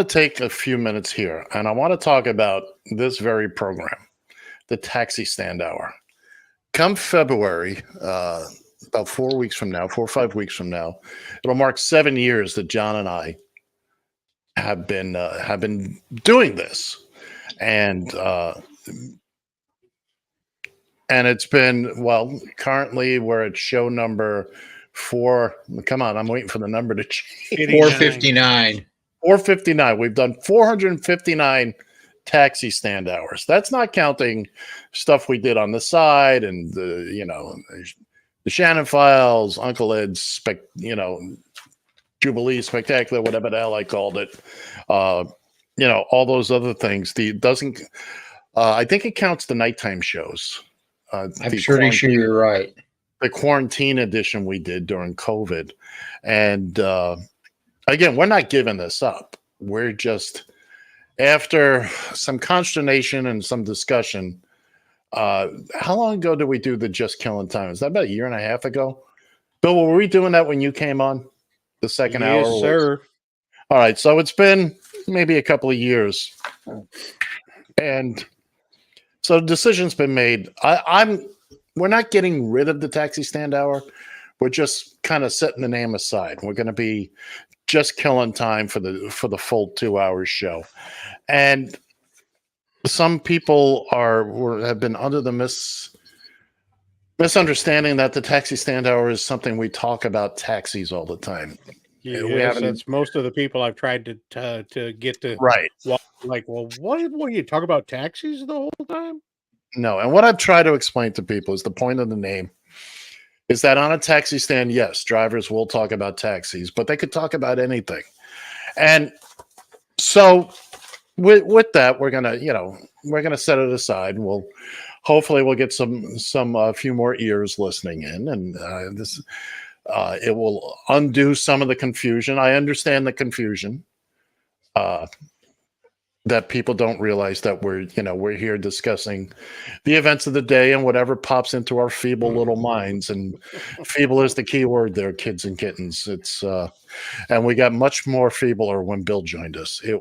take a few minutes here, and I want to talk about this very program, the Taxi Stand Hour. Come February, about 4 or 5 weeks from now, it'll mark 7 years that John and I have been doing this, and it's been, currently we're at show number 4. Come on, I'm waiting for the number to change. 459. 459. We've done 459 taxi stand hours. That's not counting stuff we did on the side and the Shannon Files, Uncle Ed's Jubilee Spectacular, whatever the hell I called it. All those other things. I think it counts the nighttime shows. I'm pretty sure you're right. The quarantine edition we did during COVID. And again, we're not giving this up. We're just, after some consternation and some discussion, how long ago did we do the Just Killing Time? Is that about a year and a half ago? Bill, were we doing that when you came on the second hour? Yes, sir. All right. So it's been maybe a couple of years. And so the decision's been made. We're not getting rid of the taxi stand hour. We're just kind of setting the name aside. We're going to be Just Killing Time for the full 2 hours show. And some people have been under the misunderstanding that the taxi stand hour is something we talk about taxis all the time. Yes, that's most of the people I've tried to get to. Right. Like, well, what you talk about taxis the whole time? No, and what I've tried to explain to people is the point of the name is that on a taxi stand, yes, drivers will talk about taxis, but they could talk about anything. And so with that, we're gonna set it aside. And hopefully we'll get some few more ears listening in, and it will undo some of the confusion. I understand the confusion. That people don't realize that we're here discussing the events of the day and whatever pops into our feeble little minds. And feeble is the key word there, kids and kittens. It's and we got much more feebler when Bill joined us. We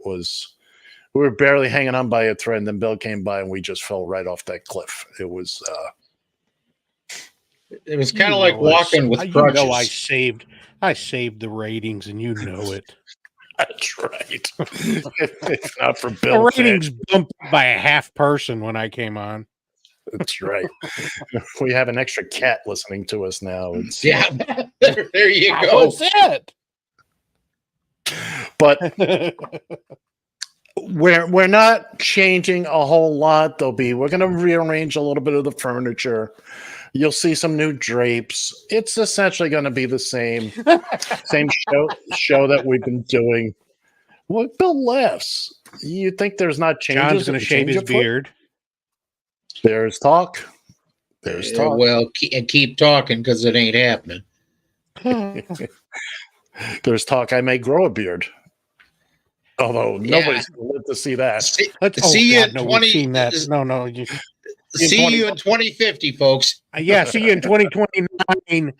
were barely hanging on by a thread, and then Bill came by and we just fell right off that cliff. It was kind of like walking with crutches. I saved the ratings, and you know it. That's right. If not for Bill, the ratings bumped by a half person when I came on. That's right. We have an extra cat listening to us now. There you go. What's it? But we're not changing a whole lot. We're going to rearrange a little bit of the furniture. You'll see some new drapes. It's essentially going to be the same show that we've been doing. Well, Bill laughs. You think there's not changes? John's going to shave his beard. There's talk. There's talk. Well, keep talking because it ain't happening. There's talk I may grow a beard. Although nobody's going to live to see that. See you in 20. See you in 2050, folks. Yeah, see you in 2029.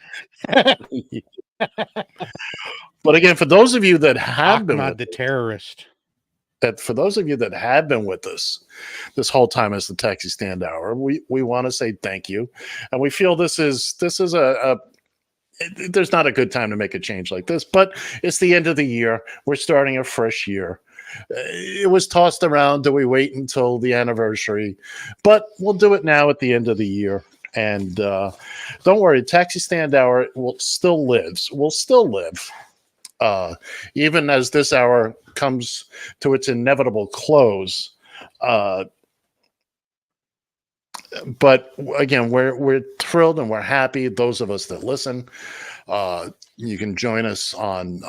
But again, for those of you that have been with the terrorist, for those of you that have been with us this whole time as the Taxi Stand Hour, we want to say thank you, and we feel this is there's not a good time to make a change like this, but it's the end of the year. We're starting a fresh year. It was tossed around. Do we wait until the anniversary? But we'll do it now at the end of the year. And don't worry, Taxi Stand Hour will still live. Even as this hour comes to its inevitable close. But again, we're thrilled and we're happy. Those of us that listen, you can join us on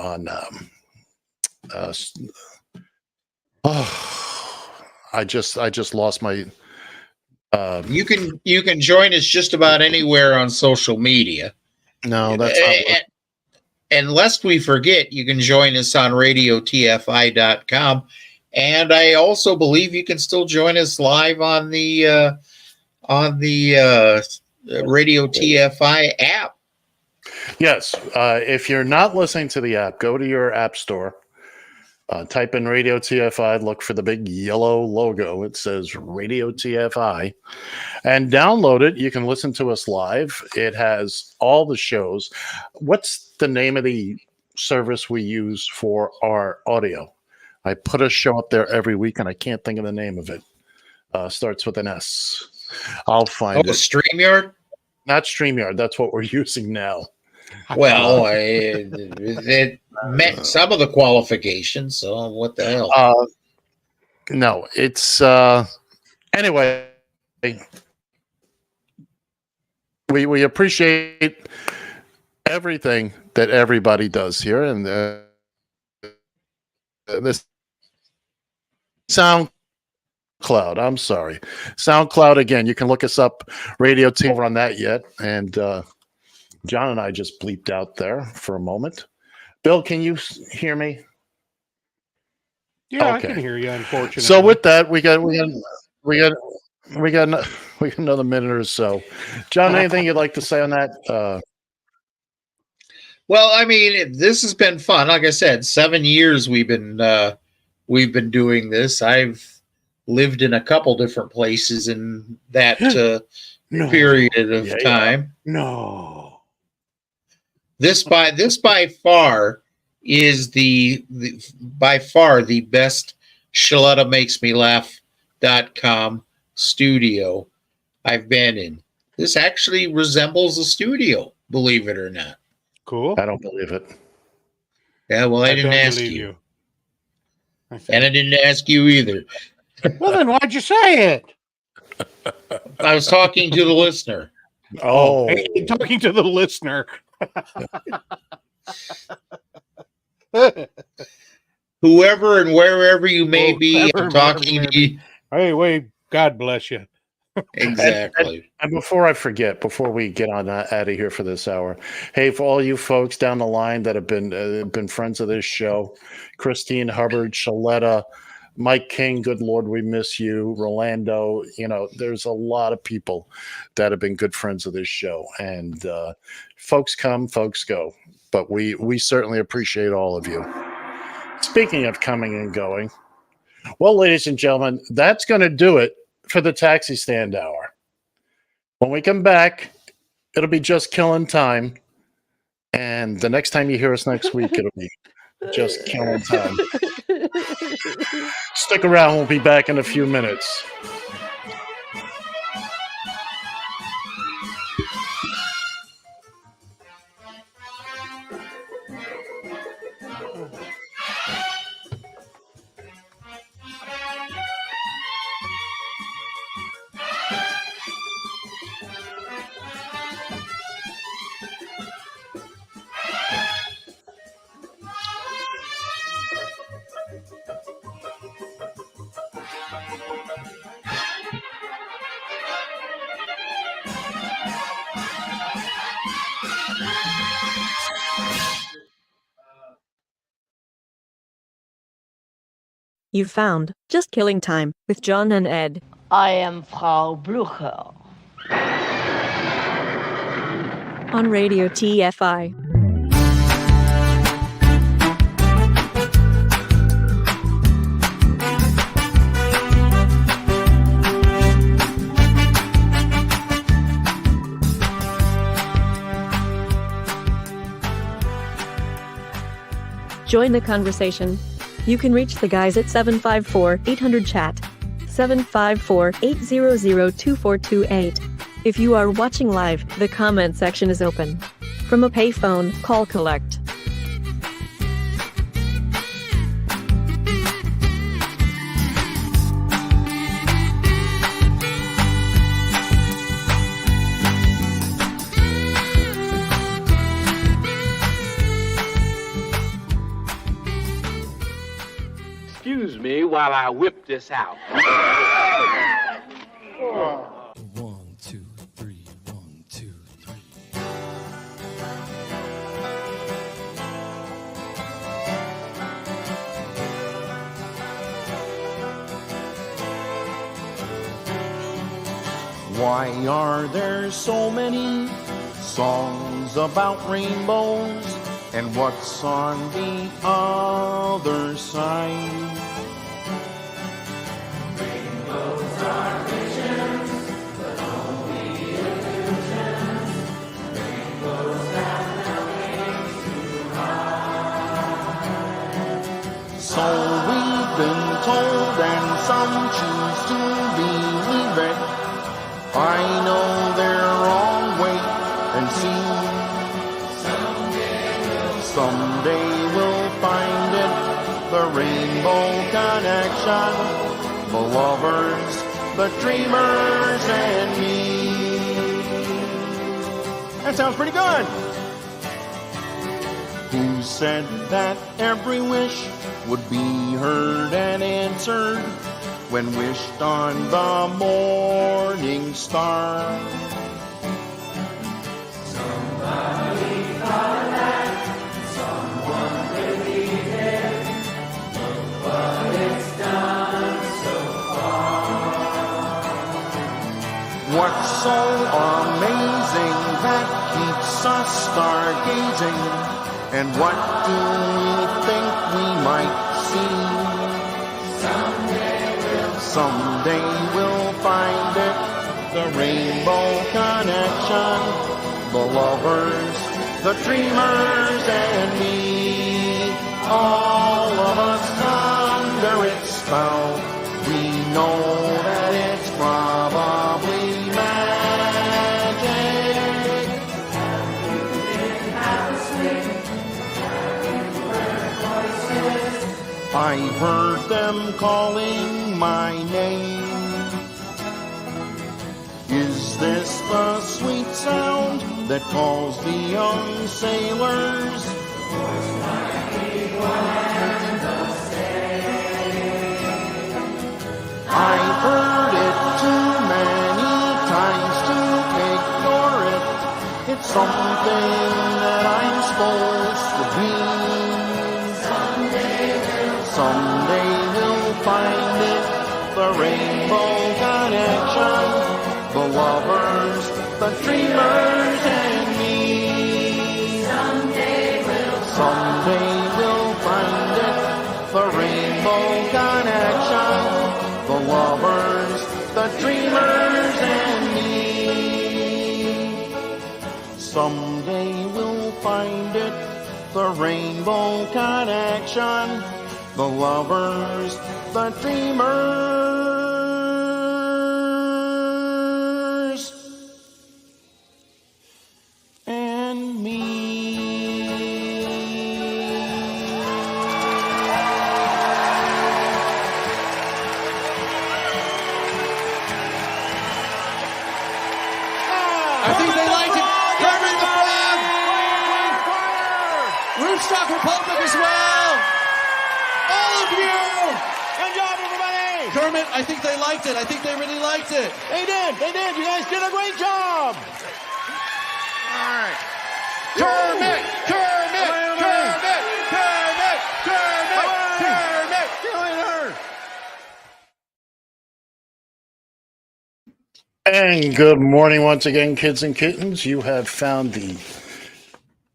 I just lost my. You can join us just about anywhere on social media. No, that's not. And lest we forget, you can join us on radiotfi.com, and I also believe you can still join us live on the Radio TFI app. Yes, if you're not listening to the app, go to your app store. Type in Radio TFI, look for the big yellow logo. It says Radio TFI, and download it. You can listen to us live. It has all the shows. What's the name of the service we use for our audio? I put a show up there every week, and I can't think of the name of it. Starts with an S. I'll find it. StreamYard? Not StreamYard. That's what we're using now. Well, it met some of the qualifications, so what the hell? No, it's anyway. We appreciate everything that everybody does here, and this SoundCloud. I'm sorry, SoundCloud again. You can look us up. Radio Team on that yet, and John and I just bleeped out there for a moment. Bill, can you hear me? Yeah, okay. I can hear you. Unfortunately. So with that, we got another minute or so. John, anything you'd like to say on that? Well, I mean, this has been fun. Like I said, 7 years we've been doing this. I've lived in a couple different places in that period of time. No. This by far is the by far the best ShalettaMakesMeLaugh.com studio I've been in. This actually resembles a studio, believe it or not. Cool. I don't believe it. Yeah, well, I didn't ask you. And I didn't ask you either. Well, then why'd you say it? I was talking to the listener. Oh, hey, talking to the listener. Whoever and wherever you may be, I'm talking to you. Hey, wait, God bless you. Exactly. And before I forget, before we get on out of here for this hour, hey, for all you folks down the line that have been friends of this show, Christine Hubbard, Shaletta, Mike King, good Lord, we miss you. Rolando, there's a lot of people that have been good friends of this show. And folks come, folks go. But we certainly appreciate all of you. Speaking of coming and going, well, ladies and gentlemen, that's going to do it for the Taxi Stand Hour. When we come back, it'll be just killing time. And the next time you hear us next week, it'll be just killing time. Stick around. We'll be back in a few minutes. You found Just Killing Time with John and Ed. I am Frau Blucher. On Radio TFI. Join the conversation. You can reach the guys at 754-800-CHAT, 754-800-2428. If you are watching live, the comment section is open. From a payphone, call collect. Excuse me while I whip this out. 1, 2, 3, 1, 2, 3. Why are there so many songs about rainbows? And what's on the other side? Rainbows are visions, but only illusions. Rainbows have nothing to hide. So we've been told, and some choose to believe it. I know they're wrong, wait and see. Someday we'll find it, the rainbow connection, the lovers, the dreamers, and me. That sounds pretty good. Who said that every wish would be heard and answered when wished on the morning star? Somebody thought that. Someone believed it. Look what it's done so far. What's so amazing that keeps us stargazing? And what do we think we might see? Someday we'll find it, the rainbow connection, the lovers, the dreamers, and me. All of us under its spell. We know that it's probably magic. Have you been half asleep? Have you heard voices? I heard them calling my name. Is this the sweet sound that calls the young sailors? Voice might be one and the same. I've heard it too many times to ignore it. It's something that I'm supposed to be. Someday we'll find it, the rainbow connection, the lovers, the dreamers, and me. Someday we'll find it, the rainbow connection, the lovers, the dreamers, and me. Someday we'll find it, the rainbow connection, the lovers, the dreamers, and me. I think they liked it. Kermit the Frog. Rootstock Republic as well. All of you. Good job, everybody. Kermit, I think they liked it. I think they really liked it. They did. You guys did a great job. All right. Kermit. See you later. And good morning once again, kids and kittens. You have found the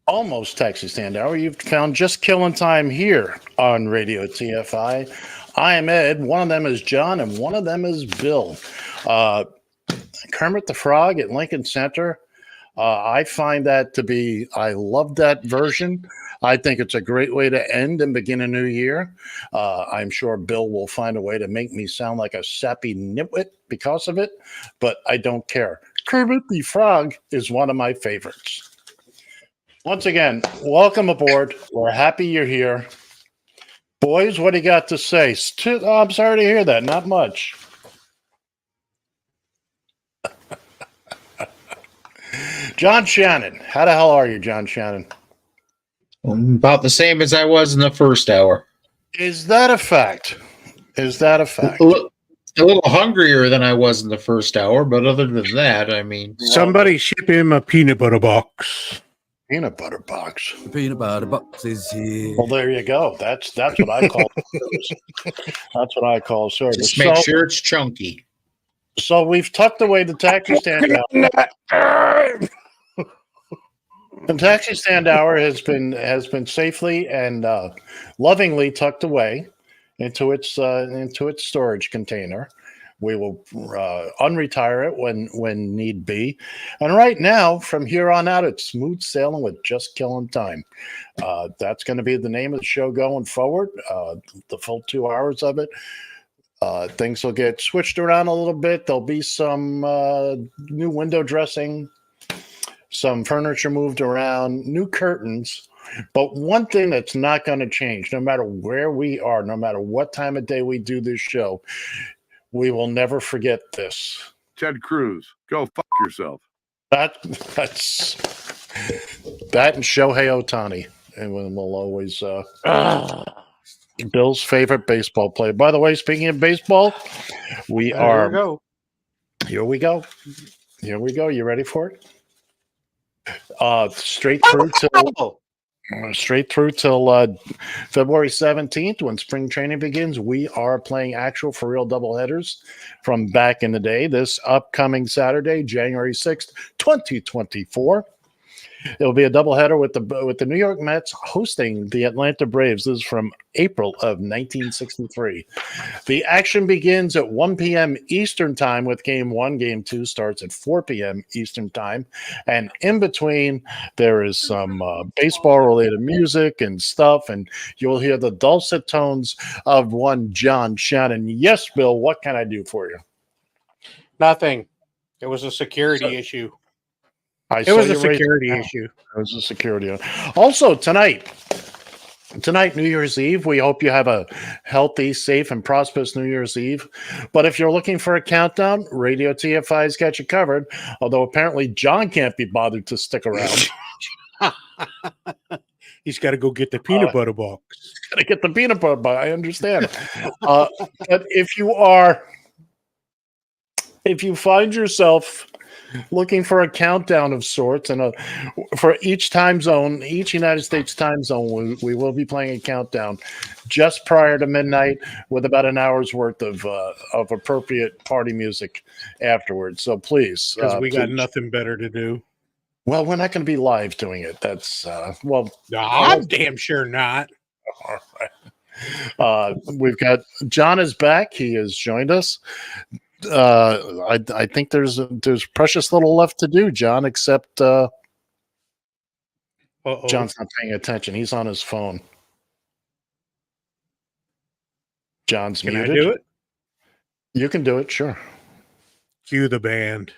almost taxi stand hour. You've found just killing time here on Radio TFI. I am Ed. One of them is John, and one of them is Bill. Kermit the Frog at Lincoln Center. I find that to be, I love that version. I think it's a great way to end and begin a new year. I'm sure Bill will find a way to make me sound like a sappy nitwit because of it, but I don't care. Kermit the Frog is one of my favorites. Once again, welcome aboard. We're happy you're here. Boys, what do you got to say? I'm sorry to hear that. Not much. John Shannon. How the hell are you, John Shannon? I'm about the same as I was in the first hour. Is that a fact? Is that a fact? A little hungrier than I was in the first hour, but other than that, I mean... Somebody ship him a peanut butter box. Peanut butter box. The peanut butter box is here. Well, there you go. That's what I call service. That's what I call service. Just make sure it's chunky. So we've tucked away the taxi stand hour. The taxi stand hour has been safely and lovingly tucked away into its storage container. We will unretire it when need be. And right now, from here on out, it's smooth sailing with just killing time. That's going to be the name of the show going forward. The full 2 hours of it. Things will get switched around a little bit. There'll be some new window dressing, some furniture moved around, new curtains. But one thing that's not going to change, no matter where we are, no matter what time of day we do this show, we will never forget this. Ted Cruz, go fuck yourself. That's that and Shohei Ohtani. And we'll always Bill's favorite baseball player. By the way, speaking of baseball, here we go. You ready for it? Straight through till February 17th, when spring training begins. We are playing actual for real doubleheaders from back in the day. This upcoming Saturday, January 6th, 2024. It'll be a doubleheader with the New York Mets hosting the Atlanta Braves. This is from April of 1963. The action begins at 1 p.m. Eastern Time with Game 1. Game 2 starts at 4 p.m. Eastern Time. And in between, there is some baseball-related music and stuff, and you'll hear the dulcet tones of one John Shannon. Yes, Bill, what can I do for you? Nothing. It was a security issue. It was a security issue. It was a security. Also, tonight, New Year's Eve, we hope you have a healthy, safe, and prosperous New Year's Eve. But if you're looking for a countdown, Radio TFI's got you covered, although apparently John can't be bothered to stick around. He's got to go get the peanut butter box. Got to get the peanut butter box. I understand. But if you find yourself looking for a countdown of sorts, and for each time zone, each United States time zone, we will be playing a countdown just prior to midnight with about an hour's worth of appropriate party music afterwards. So please, because we got nothing better to do. Well, we're not going to be live doing it. That's I'm damn sure not. All right. We've got John is back. He has joined us. I think there's precious little left to do, John, except John's not paying attention. He's on his phone. John's muted. Can I do it? You can do it, sure. Cue the band.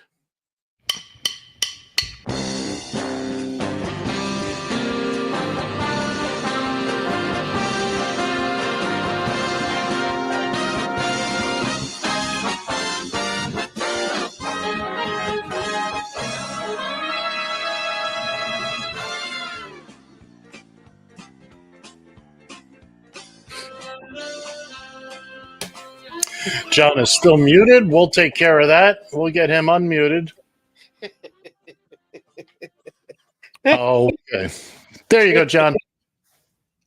John is still muted. We'll take care of that. We'll get him unmuted. Okay. There you go, John.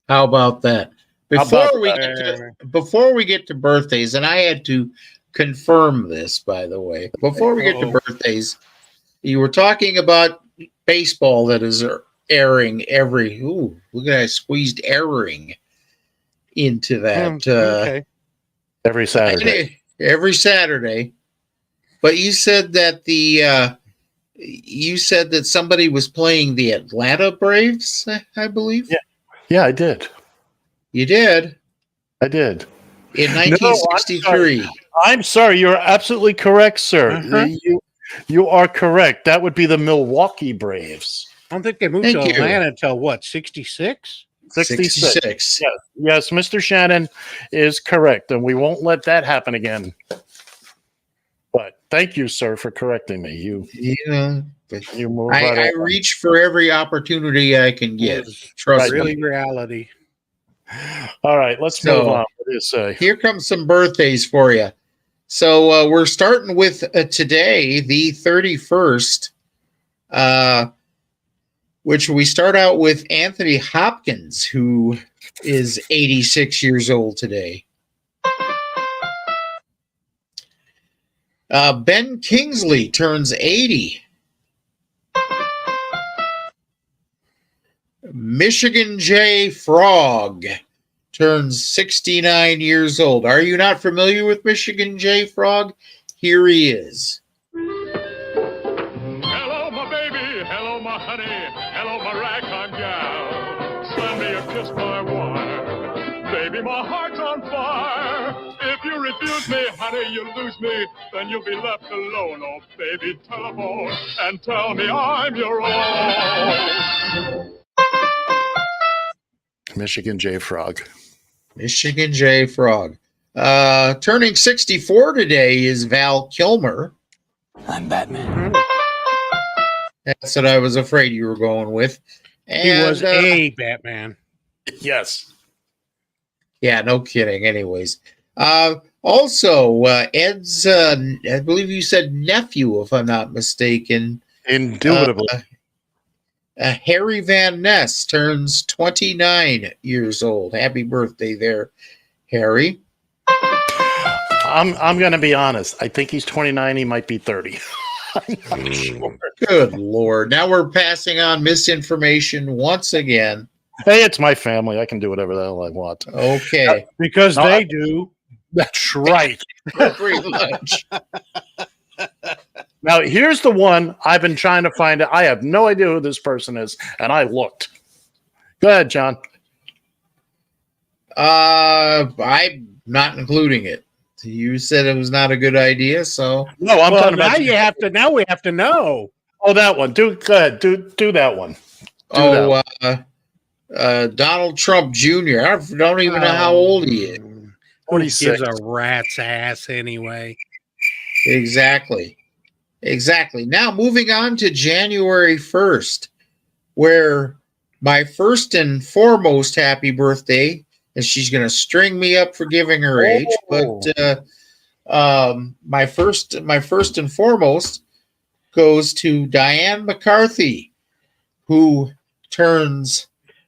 How about that? Before we get to birthdays, and I had to confirm this, by the way. Before we get to birthdays, you were talking about baseball that is airing every. Ooh, look at that! I squeezed airing into that. Okay. Every Saturday. Every Saturday. But you said that somebody was playing the Atlanta Braves, I believe. Yeah, I did. You did? I did. In 1963. No, I'm sorry. You're absolutely correct, sir. You are correct. That would be the Milwaukee Braves. I don't think they moved to Atlanta until what, 66? 66. Yes, Mr. Shannon is correct, and we won't let that happen again. But thank you, sir, for correcting me. You move right I on. reach for every opportunity I can get. Trust me. Really reality. All right, let's move on. What do you say? Here comes some birthdays for you. So we're starting with today, the 31st, which we start out with Anthony Hopkins, who is 86 years old today. Ben Kingsley turns 80. Michigan J. Frog turns 69 years old. Are you not familiar with Michigan J. Frog? Here he is. Hello, my baby. Hello, my honey. Hello, my ragtime gal. Send me a kiss, my wire. Baby, my heart's on fire. If you refuse me, honey, you lose me. Then you'll be left alone. Oh, baby, telephone and tell me I'm your own. Michigan J. Frog. Michigan J. Frog. Turning 64 today is Val Kilmer. I'm Batman. That's what I was afraid you were going with. And, He was a Batman. Yes. Yeah, no kidding. Anyways. Also, Ed's, I believe you said nephew, if I'm not mistaken. Indubitably. Harry Van Ness turns 29 years old. Happy birthday there, Harry. I'm going to be honest. I think he's 29. He might be 30. I'm not sure. Good Lord. Now we're passing on misinformation once again. Hey, it's my family. I can do whatever the hell I want. Okay. Because they do. That's right. Pretty much. Now, here's the one I've been trying to find out. I have no idea who this person is, and I looked. Go ahead, John. I'm not including it. You said it was not a good idea, so no. I'm talking about. Now we have to know. Oh, that one. Go ahead. Do that one. Donald Trump Jr. I don't even know how old he is. 46. Gives a rat's ass anyway. Exactly. Now moving on to January 1st, where my first and foremost happy birthday, and she's going to string me up for giving her age, but my first and foremost goes to Diane McCarthy, who turns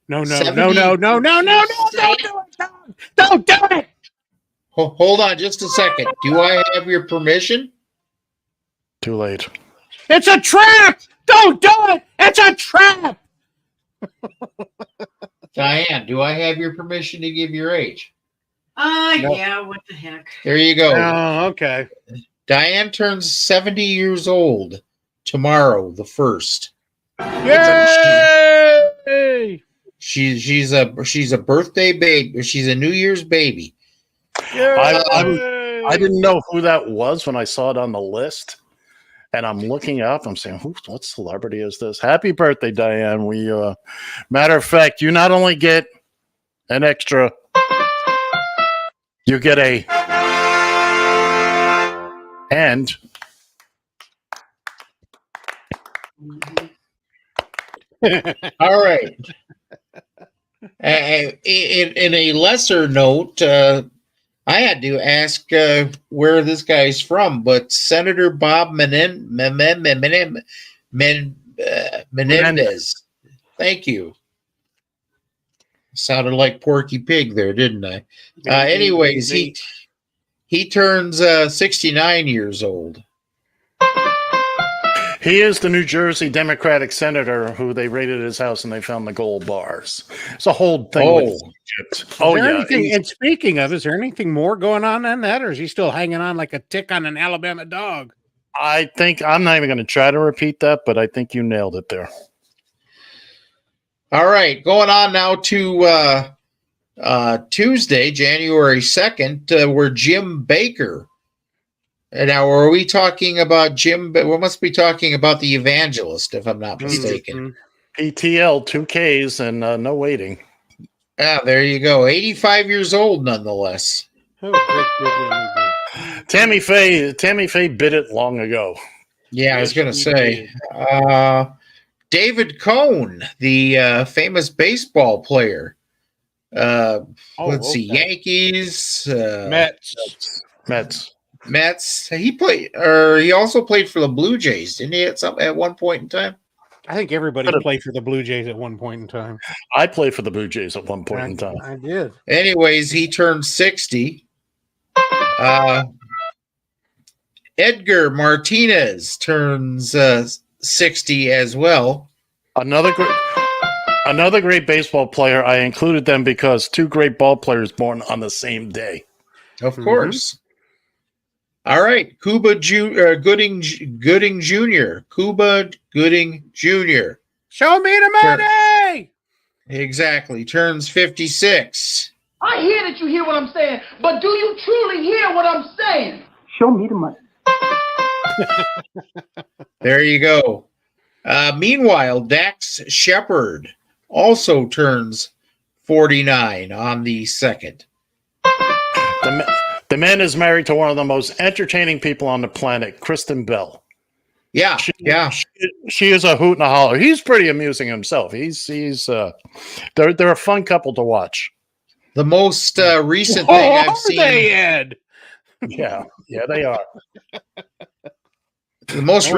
No, don't do it. Hold on just a second. Do I have your permission? Too late. It's a trap. Don't do it. It's a trap. Diane, do I have your permission to give your age? No. Yeah, what the heck? There you go. Oh, okay. Diane turns 70 years old tomorrow, the 1st. Yay! She's a birthday baby. She's a New Year's baby. I didn't know who that was when I saw it on the list. And I'm looking up. I'm saying, what celebrity is this? Happy birthday, Diane. We, matter of fact, you not only get an extra, you get a and. All right. In a lesser note, I had to ask where this guy's from, but Senator Bob Menendez. Thank you. Sounded like Porky Pig there, didn't I? Anyways, He turns 69 years old. He is the New Jersey Democratic senator who they raided his house and they found the gold bars. It's a whole thing with Egypt. Is there anything, and speaking of, is there anything more going on than that, or is he still hanging on like a tick on an Alabama dog? I think I'm not even going to try to repeat that, but I think you nailed it there. All right, going on now to Tuesday, January 2nd, where Jim Baker. And now, are we talking about Jim? We must be talking about the evangelist, if I'm not mistaken. PTL, 2 Ks, and no waiting. Ah, there you go. 85 years old, nonetheless. Tammy Faye bit it long ago. Yeah, I was going to say. David Cohn, the famous baseball player. Let's see, Yankees, Mets. He also played for the Blue Jays, didn't he? At one point in time. I think everybody played for the Blue Jays at one point in time. I played for the Blue Jays at one point in time. I did. Anyways, he turned 60. Edgar Martinez turns 60 as well. Another great baseball player. I included them because 2 great ball players born on the same day. Of course. All right, Cuba Gooding Jr. Cuba Gooding Jr. Show me the money. Exactly. Turns 56. I hear that you hear what I'm saying, but do you truly hear what I'm saying? Show me the money. There you go. Meanwhile, Dax Shepard also turns 49 on the 2nd. The man is married to one of the most entertaining people on the planet, Kristen Bell. Yeah, she is a hoot and a holler. He's pretty amusing himself. They're a fun couple to watch. The most recent thing I've seen. Ed? Yeah, they are. The most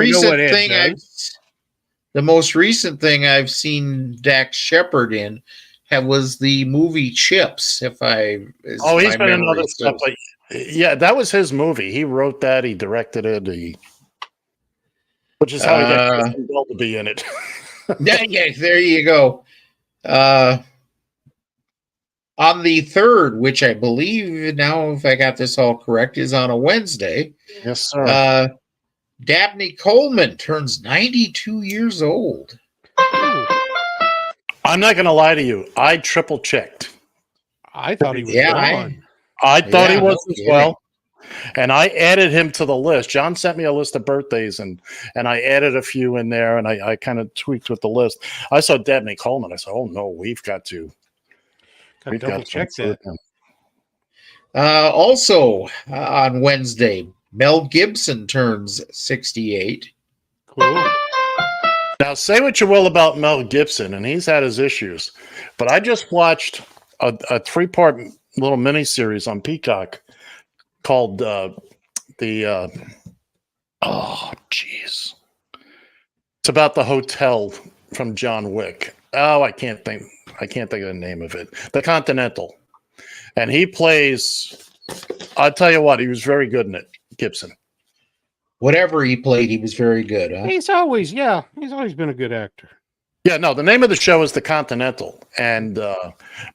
recent thing I've seen Dax Shepard in was the movie Chips. He's been in other stuff. Yeah, that was his movie. He wrote that. He directed it. Which is how he got Kristen Bell to be in it. yeah, there you go. On the 3rd, which I believe now, if I got this all correct, is on a Wednesday. Yes, sir. Dabney Coleman turns 92 years old. I'm not going to lie to you. I triple checked. I thought he was gone. I thought he was as well. And I added him to the list. John sent me a list of birthdays, and I added a few in there, and I kind of tweaked with the list. I saw Dabney Coleman. I said, oh, no, we've got to double check that. Also, on Wednesday, Mel Gibson turns 68. Cool. Now, say what you will about Mel Gibson, and he's had his issues, but I just watched a 3-part little miniseries on Peacock called it's about the hotel from John Wick. Oh, I can't think of the name of it. The Continental. And he plays, I'll tell you what, he was very good in it, Gibson. Whatever he played, he was very good. Huh? He's always been a good actor. Yeah, no, the name of the show is The Continental, and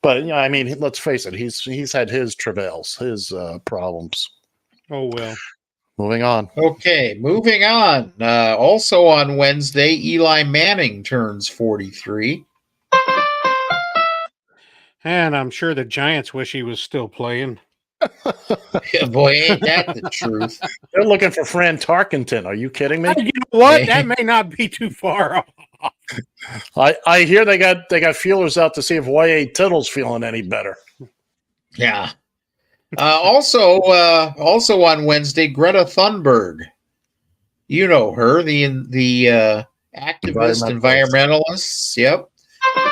but I mean, let's face it, he's had his travails, his problems. Oh well. Moving on. Okay, moving on. Also on Wednesday, Eli Manning turns 43. And I'm sure the Giants wish he was still playing. Yeah, boy, ain't that the truth? They're looking for Fran Tarkenton. Are you kidding me? You know what? That may not be too far off. I hear they got feelers out to see if Y.A. Tittle's feeling any better. Yeah. Also on Wednesday, Greta Thunberg. You know her, the activist, environmentalist. Yep.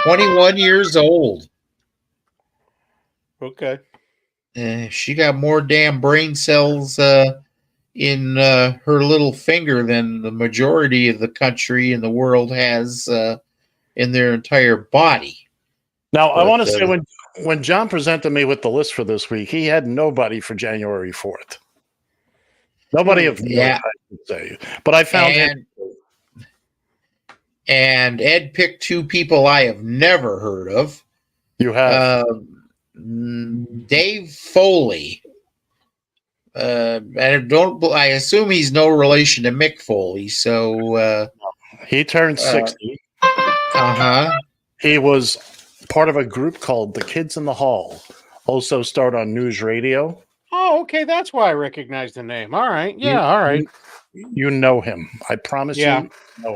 21 years old. Okay. She got more damn brain cells in her little finger than the majority of the country and the world has in their entire body. Now, I want to say when John presented me with the list for this week, he had nobody for January 4th. Nobody of note, I should say. But I found him. And Ed picked two people I have never heard of. You have Dave Foley. I assume he's no relation to Mick Foley. So he turned 60. He was part of a group called the Kids in the Hall. Also starred on News Radio. Oh, okay. That's why I recognize the name. All right. Yeah. All right. You know him. I promise you know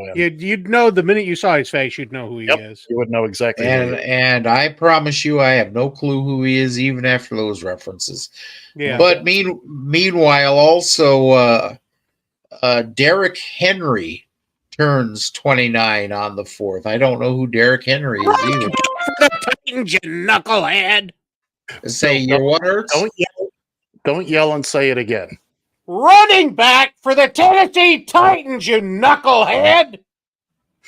him. You'd know the minute you saw his face, you'd know who he is. You would know exactly. And I promise you, I have no clue who he is, even after those references. Yeah. But meanwhile, also Derek Henry turns 29 on the 4th. I don't know who Derek Henry is either. You knucklehead. Say your what hurts? Don't yell and say it again. Running back for the Tennessee Titans, you knucklehead.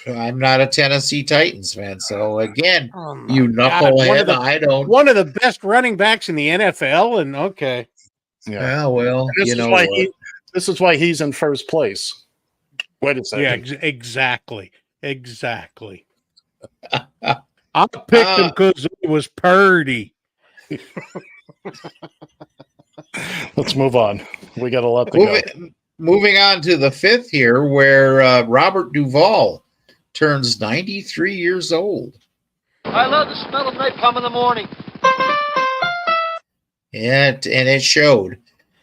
I'm not a Tennessee Titans fan, so again, you knucklehead. One of the best running backs in the NFL, and okay. Yeah, well, this is why he's in first place. Wait a second. Yeah, exactly. I picked him because it was Purdy. Let's move on. We got a lot to go. Moving on to the 5th here, where Robert Duvall turns 93 years old. I love the smell of napalm in the morning. And it showed.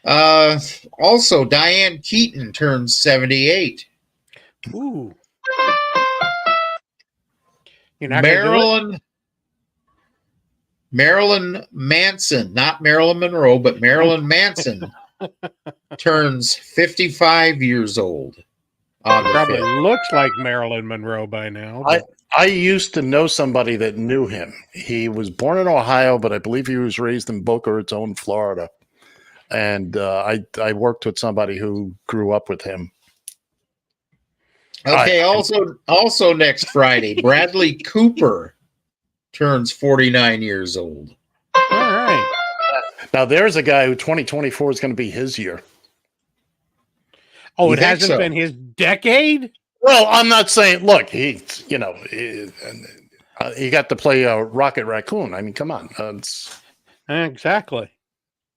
Also, Diane Keaton turns 78. Ooh. Marilyn Manson, not Marilyn Monroe, but Marilyn Manson turns 55 years old. Probably looks like Marilyn Monroe by now. I used to know somebody that knew him. He was born in Ohio, but I believe he was raised in Boca Raton, Florida. And I worked with somebody who grew up with him. Okay, also next Friday, Bradley Cooper turns 49 years old. All right. Now, there's a guy who 2024 is going to be his year. Oh, it hasn't been his decade? Well, I'm not saying, look, he got to play Rocket Raccoon. I mean, come on. Exactly.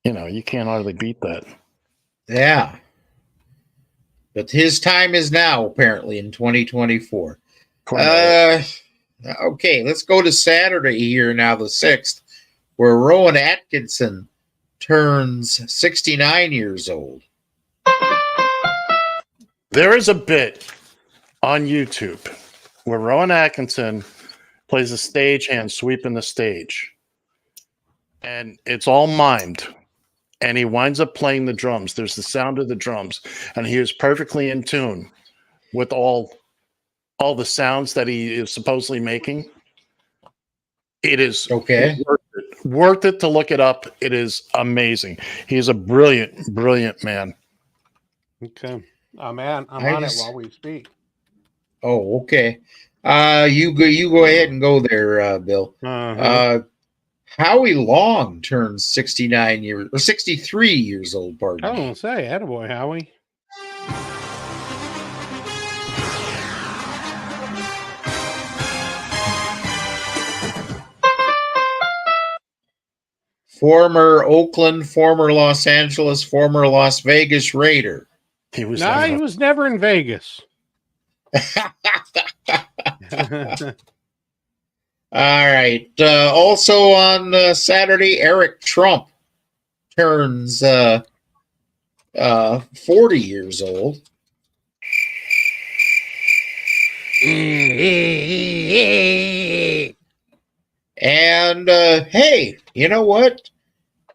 You can't hardly beat that. Yeah. But his time is now, apparently, in 2024. Okay, let's go to Saturday here now, the 6th, where Rowan Atkinson turns 69 years old. There is a bit on YouTube where Rowan Atkinson plays a stagehand sweeping the stage. And it's all mimed. And he winds up playing the drums. There's the sound of the drums. And he is perfectly in tune with all the sounds that he is supposedly making. It is worth it to look it up. It is amazing. He is a brilliant, brilliant man. Okay. I'm on it while we speak. Oh, okay. You go ahead and go there, Bill. Howie Long turns 63 years old, pardon me. I don't say, attaboy, Howie. Former Oakland, former Los Angeles, former Las Vegas Raider. He was never in Vegas. All right. Also on Saturday, Eric Trump turns 40 years old. And hey, you know what?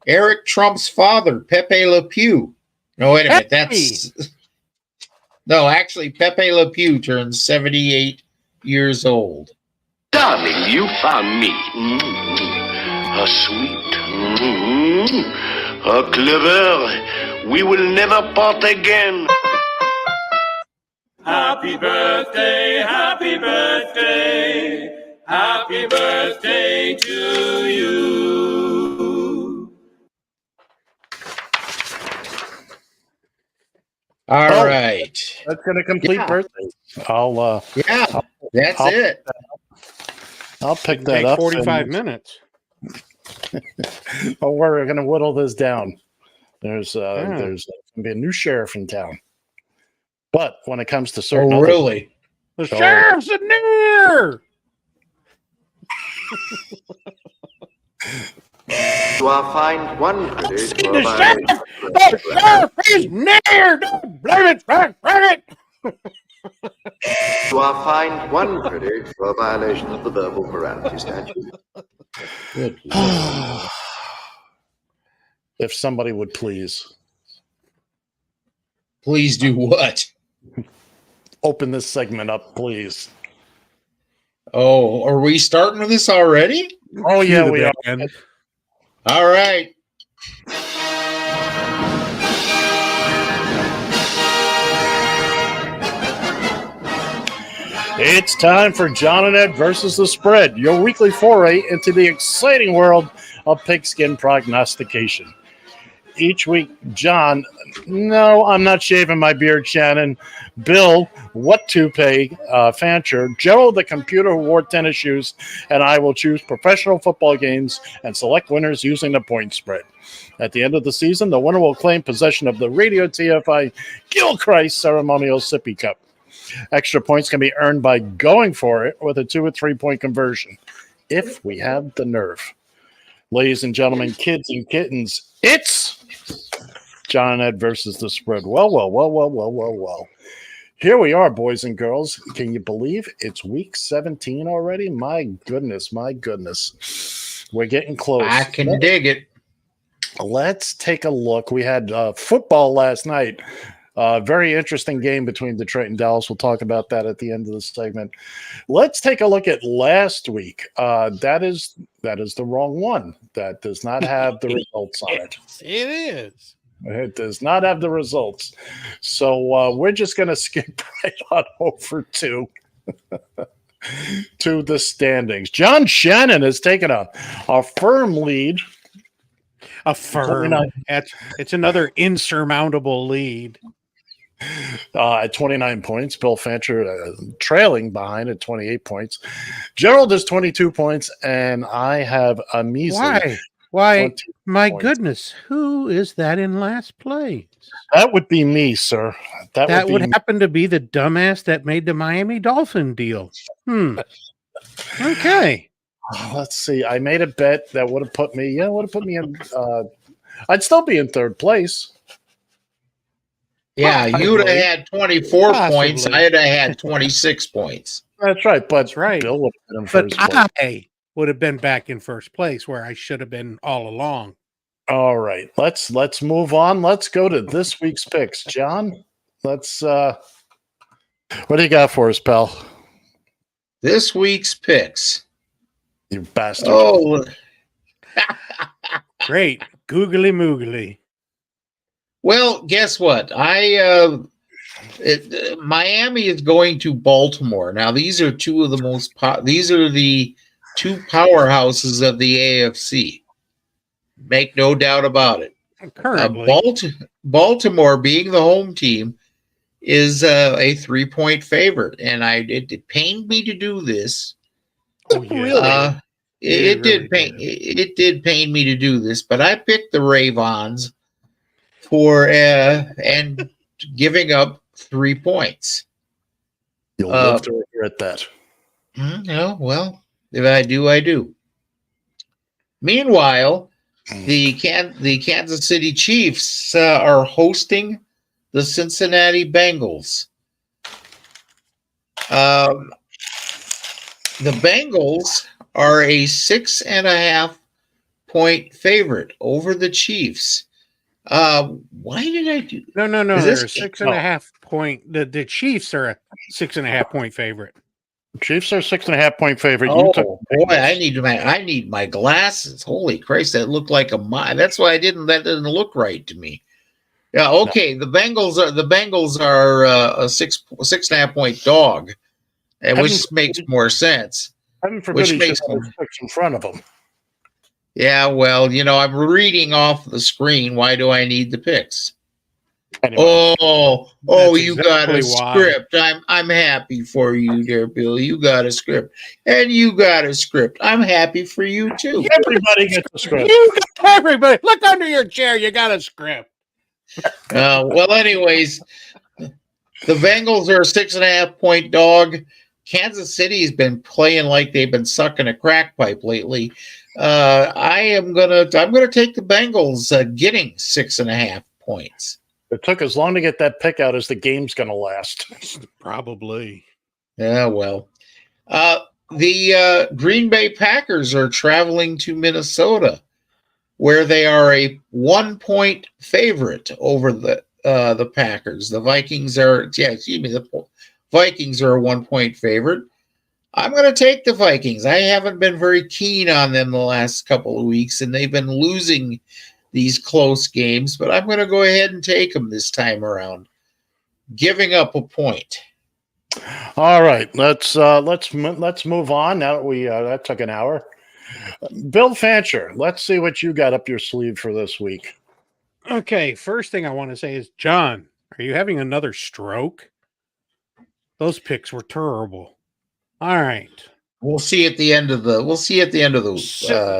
Eric Trump's father, Pepe Le Pew. No, wait a minute. Actually, Pepe Le Pew turns 78 years old. Darling, you found me. A sweet, a clever. We will never part again. Happy birthday, happy birthday, happy Happy birthday to you. All right. That's going to complete Yeah. birthdays. I'll That's it. I'll pick It'll that take up. 45 minutes. Oh, we're going to whittle this down. There's going to be a new sheriff in town. But when it comes to certain other really? The sheriff's in there! You are fined 1 credit for The violation. sheriff is near! Don't blame it, Frank! You are fined 1 credit for a violation of the verbal morality statute. Good. If somebody would please. Please do what? Open this segment up, please. Oh, are we starting with this already? Oh, yeah, we are. All right. It's time for John and Ed versus the Spread, your weekly foray into the exciting world of pigskin prognostication. Each week, John, no, I'm not shaving my beard, Shannon. Bill, what toupee, Fancher, Gerald, the computer who wore tennis shoes, and I will choose professional football games and select winners using the point spread. At the end of the season, the winner will claim possession of the Radio TFI Gilchrist Ceremonial Sippy Cup. Extra points can be earned by going for it with a 2 or 3 point conversion, if we have the nerve. Ladies and gentlemen, kids and kittens, it's John and Ed versus the Spread. Well. Here we are, boys and girls. Can you believe it's week 17 already? My goodness. We're getting close. I can dig it. Let's take a look. We had football last night. Very interesting game between Detroit and Dallas. We'll talk about that at the end of the segment. Let's take a look at last week. That is the wrong one. That does not have the results on it. It is. It does not have the results. So we're just going to skip right on over to the standings. John Shannon has taken a firm lead. A firm. It's another insurmountable lead. At 29 points. Bill Fancher trailing behind at 28 points. Gerald is 22 points, and I have a measly. Why? My goodness, who is that in last place? That would be me, sir. That would happen to be the dumbass that made the Miami Dolphin deal. Okay. Let's see. I made a bet that would have put me. Yeah, would have put me in. I'd still be in third place. Yeah, you'd have had 24 points. I'd have had 26 points. That's right. But That's right. Bill would have been in first place. I would have been back in first place where I should have been all along. All right. Let's move on. Let's go to this week's picks. John, let's what do you got for us, pal? This week's picks. You bastard. Oh. Great. Googly moogly. Well, guess what? Miami is going to Baltimore. Now, these are two of the these are the two powerhouses of the AFC. Make no doubt about it. Currently, Baltimore, being the home team, is a 3-point favorite, and it pained me to do this. Oh, yeah. It did pain me to do this, but I picked the Ravens for and giving up 3 points. You'll live to regret that. No, well, if I do, I do. Meanwhile, the Kansas City Chiefs are hosting the Cincinnati Bengals. The Bengals are a 6.5 point favorite over the Chiefs. Why did I do? No. They're a 6.5 point. The Chiefs are a 6.5 point favorite. Chiefs are 6.5 point favorite. Oh boy, I need my glasses. Holy Christ, that looked like a mile. That's why that didn't look right to me. Yeah, okay. No. The Bengals are a 6.5 point dog, which makes more sense. Heaven forbid Which he makes should have them. picks in front of him. Yeah, well, I'm reading off the screen. Why do I need the picks? Anyway, you got exactly a why. script. I'm happy for you, there, Bill. You got a script, and you got a script. I'm happy for you too. everybody gets a script. You got everybody. Look under your chair. You got a script. Well, anyways, the Bengals are a 6.5-point dog. Kansas City's been playing like they've been sucking a crack pipe lately. I'm gonna take the Bengals getting 6.5 points. It took as long to get that pick out as the game's going to last. Probably. Yeah, well. The Green Bay Packers are traveling to Minnesota, where they are a 1-point favorite over the Packers. The Vikings are, the Vikings are a 1-point favorite. I'm going to take the Vikings. I haven't been very keen on them the last couple of weeks, and they've been losing these close games, but I'm going to go ahead and take them this time around, giving up a point. All right, let's move on. Now that took an hour. Bill Fancher, let's see what you got up your sleeve for this week. Okay, first thing I want to say is, John, are you having another stroke? Those picks were terrible. All right. We'll see at the end of the.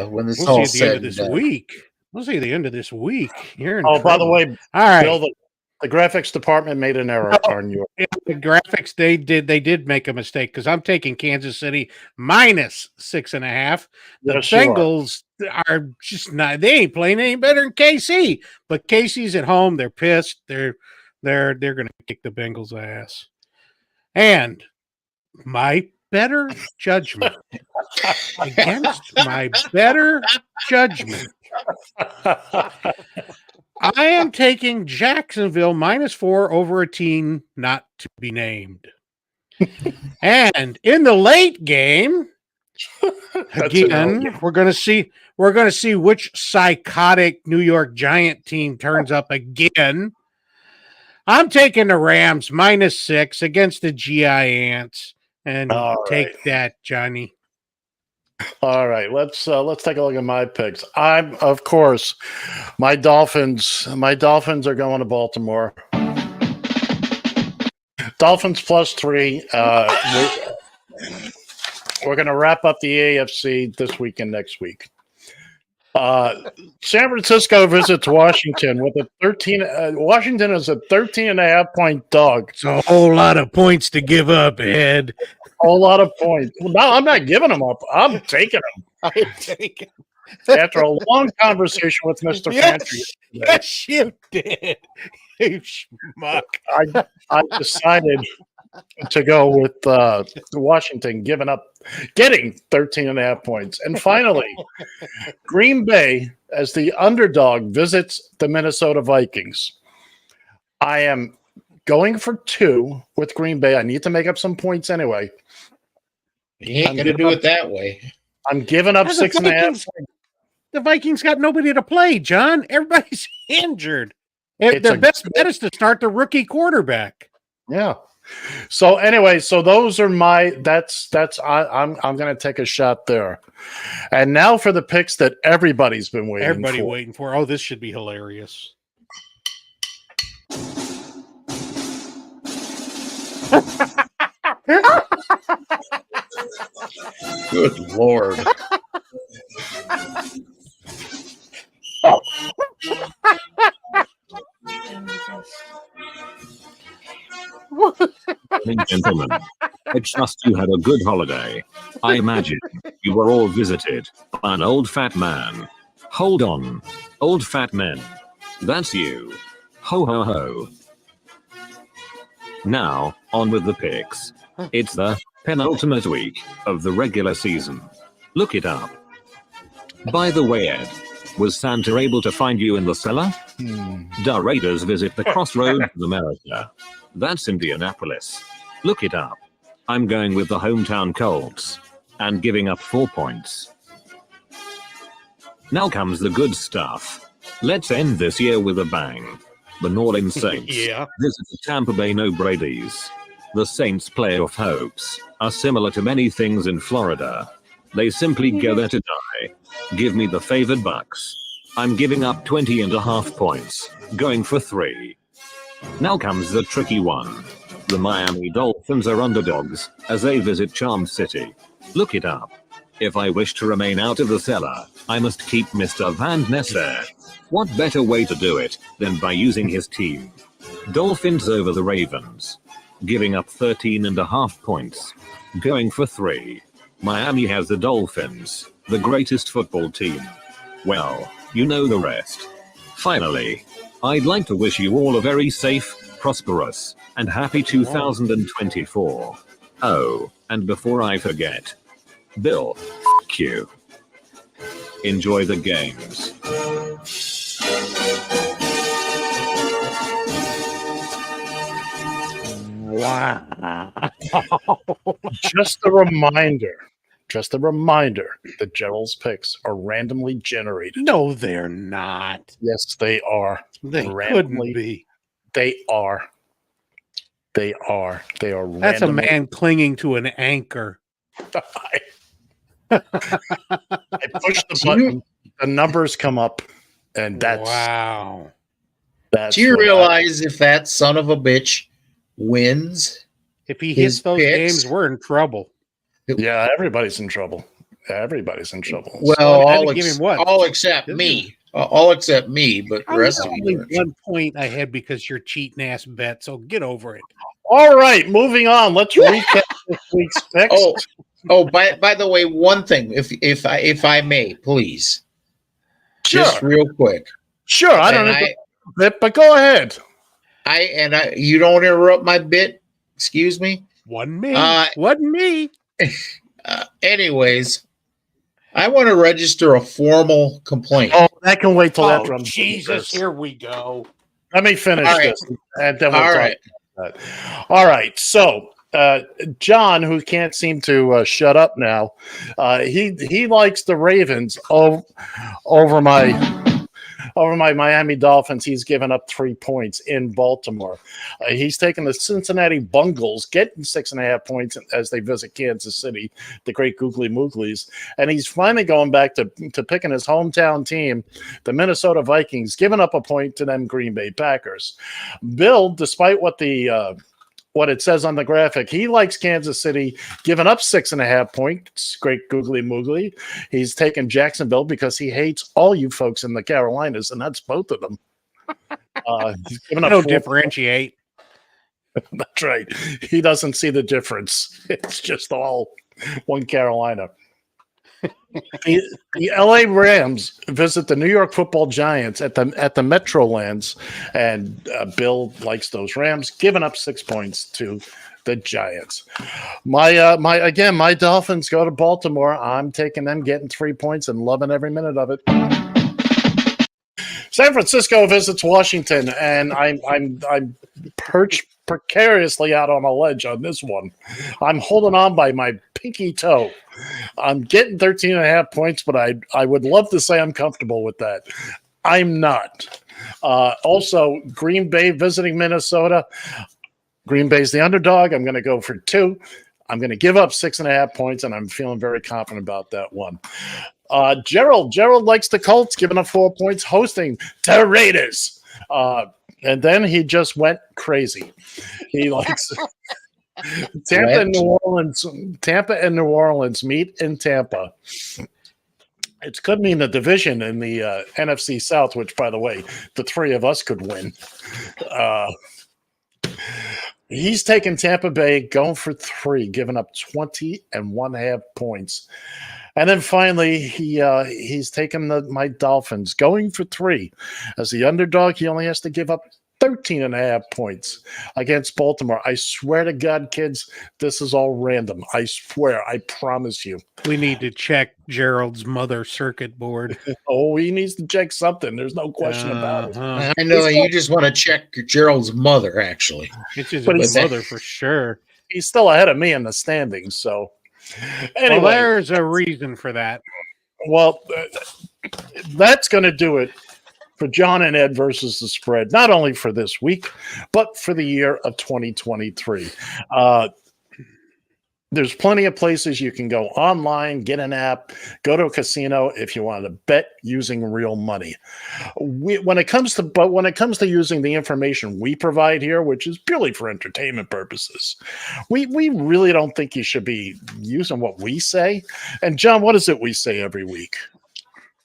When this all said and done. Week. We'll see at the end of this week. You're by the way, all right. Bill, the graphics department made an error on you. The graphics they did make a mistake because I'm taking Kansas City minus 6.5. The Bengals are just not. They ain't playing any better than KC. But KC's at home. They're pissed. They're going to kick the Bengals' ass. And my better judgment against my better judgment. I am taking Jacksonville -4 over a team not to be named. And in the late game, again, we're going to see which psychotic New York Giant team turns up again. I'm taking the Rams -6 against the Giants. And take that, Johnny. All right, let's take a look at my picks. I'm, of course, my Dolphins are going to Baltimore. Dolphins +3. We're going to wrap up the AFC this week and next week. San Francisco visits Washington with a 13. Washington is a 13.5-point dog. It's a whole lot of points to give up, Ed. A whole lot of points. No, I'm not giving them up. I'm taking them. I take it. After a long conversation with Mr. Fancher. Yes, you did. You schmuck. I decided to go with Washington getting 13.5 points. And finally, Green Bay as the underdog visits the Minnesota Vikings. I am going for 2 with Green Bay. I need to make up some points anyway. You ain't going to do it that way. I'm giving up 6.5. The Vikings got nobody to play, John. Everybody's injured. Their best bet is to start the rookie quarterback. Yeah. So anyway, those are my. I'm going to take a shot there. And now for the picks that everybody's been waiting for. Oh, this should be hilarious. Good Lord. Gentlemen, I trust you had a good holiday. I imagine you were all visited by an old fat man. Hold on, old fat men. That's you. Ho ho ho. Now, on with the picks. It's the penultimate week of the regular season. Look it up. By the way, Ed, was Santa able to find you in the cellar? The Raiders visit the crossroads of America. That's Indianapolis. Look it up. I'm going with the hometown Colts and giving up 4 points. Now comes the good stuff. Let's end this year with a bang. The New Orleans Saints visit the Tampa Bay No Brady's. The Saints' playoff hopes are similar to many things in Florida. They simply go there to die. Give me the favored Bucks. I'm giving up 20.5 points, going for 3. Now comes the tricky one. The Miami Dolphins are underdogs as they visit Charm City. Look it up. If I wish to remain out of the cellar, I must keep Mr. Van Ness there. What better way to do it than by using his team? Dolphins over the Ravens. Giving up 13.5 points. Going for 3. Miami has the Dolphins, the greatest football team. Well, you know the rest. Finally, I'd like to wish you all a very safe, prosperous, and happy 2024. Oh, and before I forget, Bill, f*** you. Enjoy the games. Wow. Just a reminder that Gerald's picks are randomly generated. No, they're not. Yes, they are. They couldn't be. They are. They are. They are That's randomly. a man clinging to an anchor. I push the button, the numbers come up, and that's wow. That's Do you realize if that son of a bitch wins, if he hits those games, we're in trouble. Yeah, everybody's in trouble. Everybody's in trouble. Well, all except me. All except me, but the rest of only you. 1 point ahead because you're cheating ass bet. So get over it. All right, moving on. Let's recap this week's picks. By the way, one thing, if I may, please, Sure. just real quick. Sure, I don't know bit, but go ahead. You don't interrupt my bit. Excuse me. Wasn't me. Anyways, I want to register a formal complaint. Oh, that can wait till after I'm Jesus, here we go. Let me finish All right. this, and then we'll All talk right. about that. All right. So, John, who can't seem to shut up now, he likes the Ravens over my Miami Dolphins. He's given up 3 points in Baltimore. He's taken the Cincinnati Bungles, getting 6.5 points as they visit Kansas City, the great Googly Mooglies. And he's finally going back to picking his hometown team, the Minnesota Vikings, giving up a point to them Green Bay Packers. Bill, despite what it says on the graphic, he likes Kansas City, giving up 6.5 points. Great Googly Moogly. He's taken Jacksonville because he hates all you folks in the Carolinas, and that's both of them. He's given up Don't differentiate. That's right. He doesn't see the difference. It's just all one Carolina. The LA Rams visit the New York Football Giants at the Metrolands, and Bill likes those Rams, giving up 6 points to the Giants. My Dolphins go to Baltimore. I'm taking them, getting 3 points, and loving every minute of it. San Francisco visits Washington, and I'm perched precariously out on a ledge on this one. I'm holding on by my pinky toe. I'm getting 13.5 points, but I would love to say I'm comfortable with that. I'm not. Also, Green Bay visiting Minnesota. Green Bay's the underdog. I'm going to go for 2. I'm going to give up 6.5 points, and I'm feeling very confident about that one. Gerald likes the Colts, giving up 4 points, hosting the Raiders. And then he just went crazy. He likes Tampa and New Orleans. Tampa and New Orleans meet in Tampa. It could mean the division in the NFC South, which, by the way, the three of us could win. He's taking Tampa Bay, going for 3, giving up 20.5 points. And then finally, he's taken my Dolphins, going for 3. As the underdog, he only has to give up 13.5 points against Baltimore. I swear to God, kids, this is all random. I swear, I promise you. We need to check Gerald's mother circuit board. Oh, he needs to check something. There's no question about it. I know you just want to check Gerald's mother, actually. It's his But mother for sure. He's still ahead of me in the standings, so. Anyway, well, there's a reason for that. Well, that's going to do it for John and Ed versus the spread, not only for this week, but for the year of 2023. There's plenty of places you can go online, get an app, go to a casino if you want to bet using real money. When it comes to using the information we provide here, which is purely for entertainment purposes, we really don't think you should be using what we say. And John, what is it we say every week?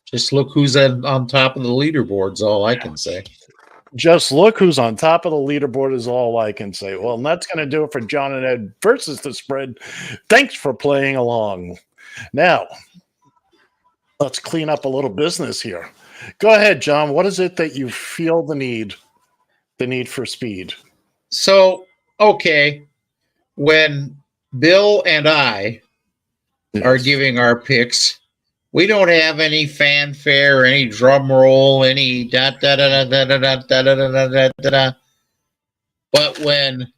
Just look who's on top of the leaderboards. All I can say. Just look who's on top of the leaderboard is all I can say. Well, and that's going to do it for John and Ed versus the spread. Thanks for playing along. Now, let's clean up a little business here. Go ahead, John. What is it that you feel the need for speed? So, okay, when Bill and I are giving our picks, we don't have any fanfare, any drum roll, any da da da da da da da da da da da da. But when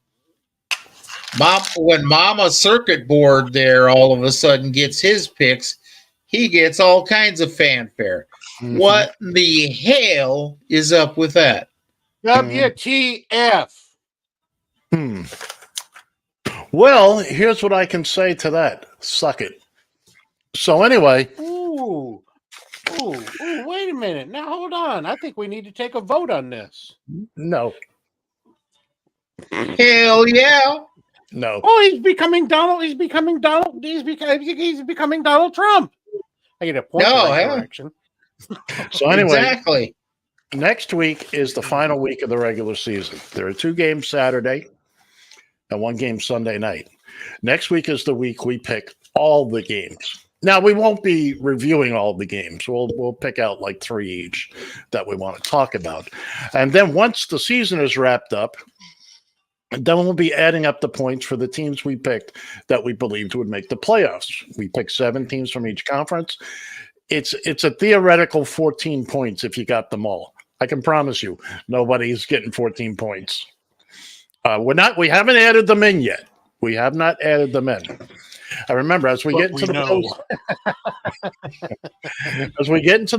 Mama Circuit Board there all of a sudden gets his picks, he gets all kinds of fanfare. Mm-hmm. What in the hell is up with that? WTF? Well, here's what I can say to that. Suck it. So anyway. Ooh, wait a minute. Now, hold on. I think we need to take a vote on this. No. Hell yeah. No. Oh, he's becoming Donald Trump. I get a point in that direction. So anyway. Exactly. Next week is the final week of the regular season. There are 2 games Saturday and 1 game Sunday night. Next week is the week we pick all the games. Now, we won't be reviewing all the games. We'll pick out like 3 each that we want to talk about. And then once the season is wrapped up, then we'll be adding up the points for the teams we picked that we believed would make the playoffs. We picked 7 teams from each conference. It's a theoretical 14 points if you got them all. I can promise you, nobody's getting 14 points. We haven't added them in yet. We have not added them in. I remember as we get into the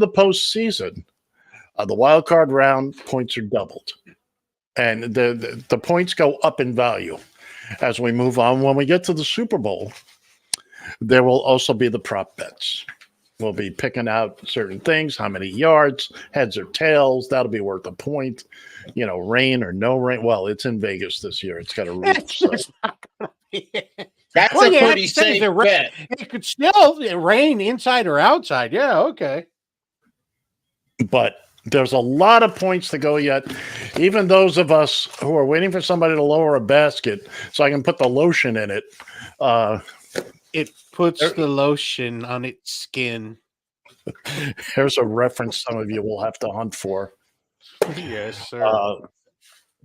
postseason, the wild card round points are doubled, and the points go up in value as we move on. When we get to the Super Bowl, there will also be the prop bets. We'll be picking out certain things, how many yards, heads or tails. That'll be worth a point. Rain or no rain. Well, it's in Vegas this year. It's got a roof. So. That's a pretty safe bet. It could still rain inside or outside. Yeah, okay. But there's a lot of points to go yet. Even those of us who are waiting for somebody to lower a basket so I can put the lotion in it. It puts the lotion on its skin. There's a reference some of you will have to hunt for. Yes, sir.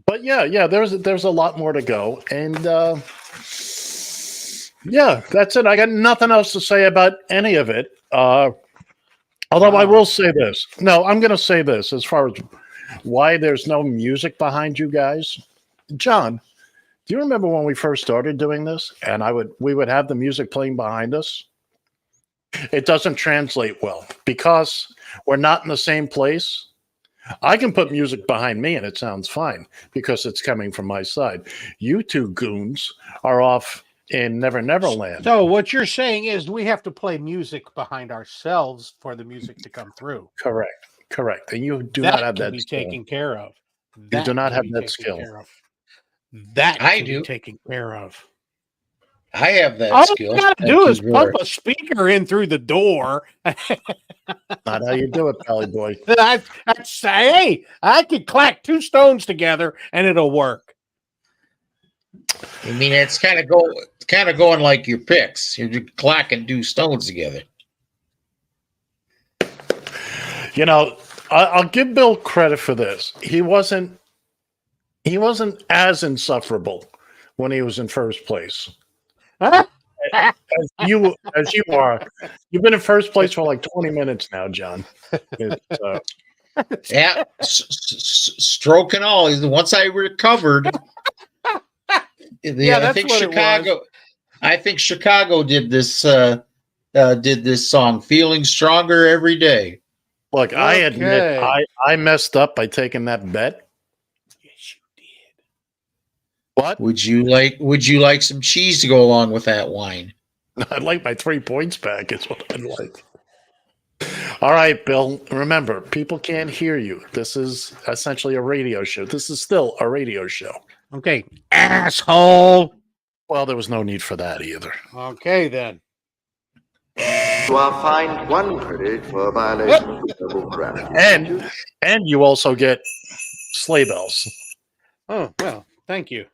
But yeah, there's a lot more to go. And yeah, that's it. I got nothing else to say about any of it. Although I will say this. No, I'm going to say this as far as why there's no music behind you guys. John, do you remember when we first started doing this and we would have the music playing behind us? It doesn't translate well because we're not in the same place. I can put music behind me and it sounds fine because it's coming from my side. You 2 goons are off in Never Never Land. So what you're saying is we have to play music behind ourselves for the music to come through. Correct. And you do not have that skill. Taken care of. You do not have that skill. That I do. Taken care of. I have that All skill. All you gotta do is pump a speaker in through the door. Not how you do it, Pally Boy. I'd say, hey, I could clack 2 stones together and it'll work. I mean, it's kind of going like your picks. You're just clacking 2 stones together. I'll give Bill credit for this. He wasn't as insufferable when he was in first place. as you are. You've been in first place for like 20 minutes now, John. Yeah, stroke and all. Once I recovered, I think Chicago. I think Chicago did this song, "Feeling Stronger Every Day." Look, I admit Okay. I messed up by taking that bet. Yes, you did. What? Would you like some cheese to go along with that wine? I'd like my 3 points back, is what I'd like. All right, Bill. Remember, people can't hear you. This is essentially a radio show. This is still a radio show. Okay, asshole. Well, there was no need for that either. Okay, then. You are fined 1 credit for violation of the double gravity. And you also get sleigh bells. Oh, well, thank you.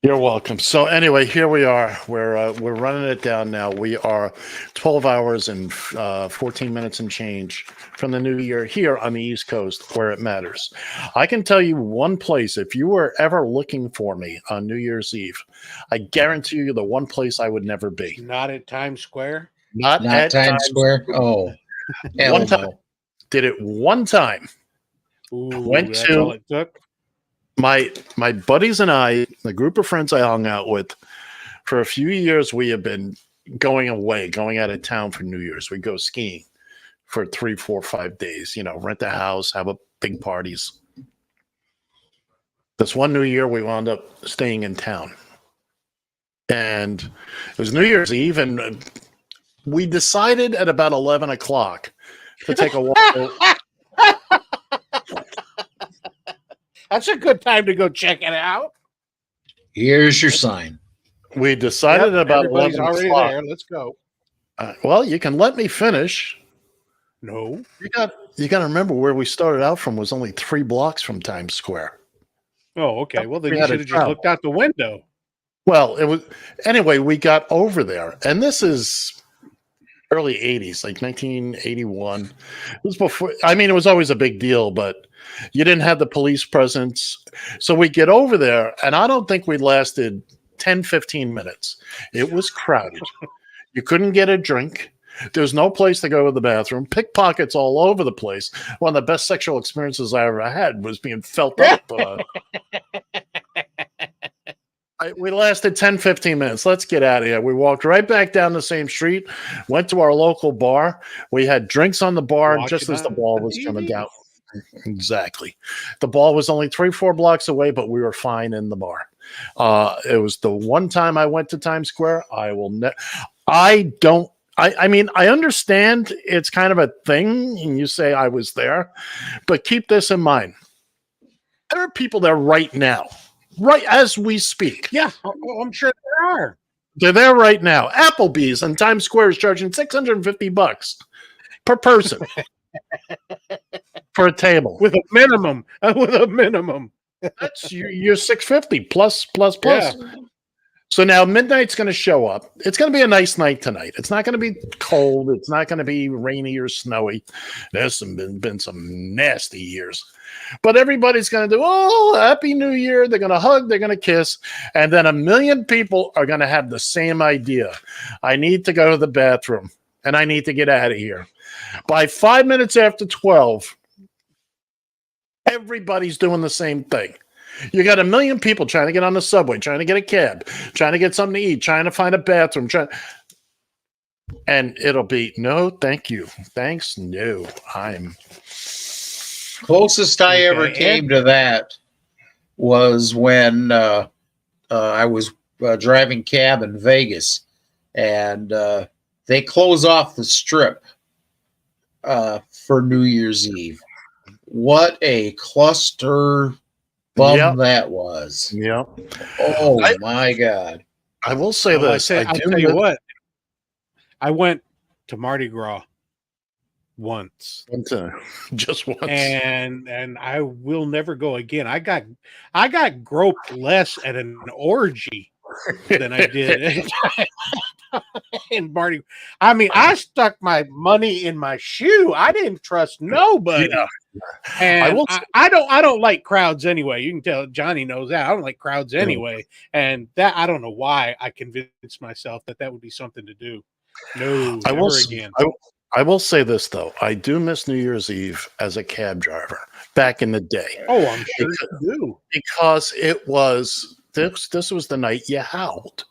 You're welcome. So anyway, here we are. We're running it down now. We are 12 hours and 14 minutes and change from the new year here on the East Coast, where it matters. I can tell you one place, if you were ever looking for me on New Year's Eve, I guarantee you the one place I would never be. Not at Times Square? Not Not at Times Square? Oh, hell one time. no. Did it one time. Ooh, Went that's to all it took? my buddies and I, the group of friends I hung out with, for a few years, we have been going away, going out of town for New Year's. We go skiing for 3, 4, 5 days, rent a house, have a big parties. This one New Year, we wound up staying in town. And it was New Year's Eve, and we decided at about 11 o'clock to take a walk. That's a good time to go check it out. Here's your sign. We decided about everybody's 11 already o'clock. there. Let's go. Well, you can let me finish. No. You got to remember where we started out from was only 3 blocks from Times Square. Oh, okay. Well, then We you had to should have just travel. looked out the window. Well, it was anyway. We got over there, and this is early '80s, like 1981. It was before. I mean, it was always a big deal, but you didn't have the police presence. So we get over there, and I don't think we lasted 10, 15 minutes. It was crowded. You couldn't get a drink. There was no place to go to the bathroom. Pickpockets all over the place. One of the best sexual experiences I ever had was being felt up. We lasted 10, 15 minutes. Let's get out of here. We walked right back down the same street, went to our local bar. We had drinks on the bar just as the ball was coming down. Exactly. The ball was only 3, 4 blocks away, but we were fine in the bar. It was the one time I went to Times Square. I mean, I understand it's kind of a thing, and you say I was there, but keep this in mind. There are people there right now, right as we speak. Yeah, I'm sure there are. They're there right now. Applebee's on Times Square is charging $650 per person for a table with a minimum. With a minimum. That's you're $650 plus. Yeah. So now midnight's going to show up. It's going to be a nice night tonight. It's not going to be cold. It's not going to be rainy or snowy. There's been some nasty years. But everybody's going to do, oh, Happy New Year. They're going to hug. They're going to kiss. And then 1 million people are going to have the same idea. I need to go to the bathroom, and I need to get out of here. By 5 minutes after 12, everybody's doing the same thing. You got 1 million people trying to get on the subway, trying to get a cab, trying to get something to eat, trying to find a bathroom, and it'll be no, thank you, thanks, no. I'm closest I ever came to that was when I was driving cab in Vegas, and they close off the Strip for New Year's Eve. What a cluster bum that was. Yep. Oh my God. I will say this. I'll tell you what. I went to Mardi Gras once. Just once. And I will never go again. I got groped less at an orgy than I did in Mardi. I mean, I stuck my money in my shoe. I didn't trust nobody. Yeah. And I don't like crowds anyway. You can tell Johnny knows that. I don't like crowds anyway. And that I don't know why I convinced myself that would be something to do. No, never again. I will say this though. I do miss New Year's Eve as a cab driver back in the day. Oh, I'm sure you do. Because it was this was the night you howled.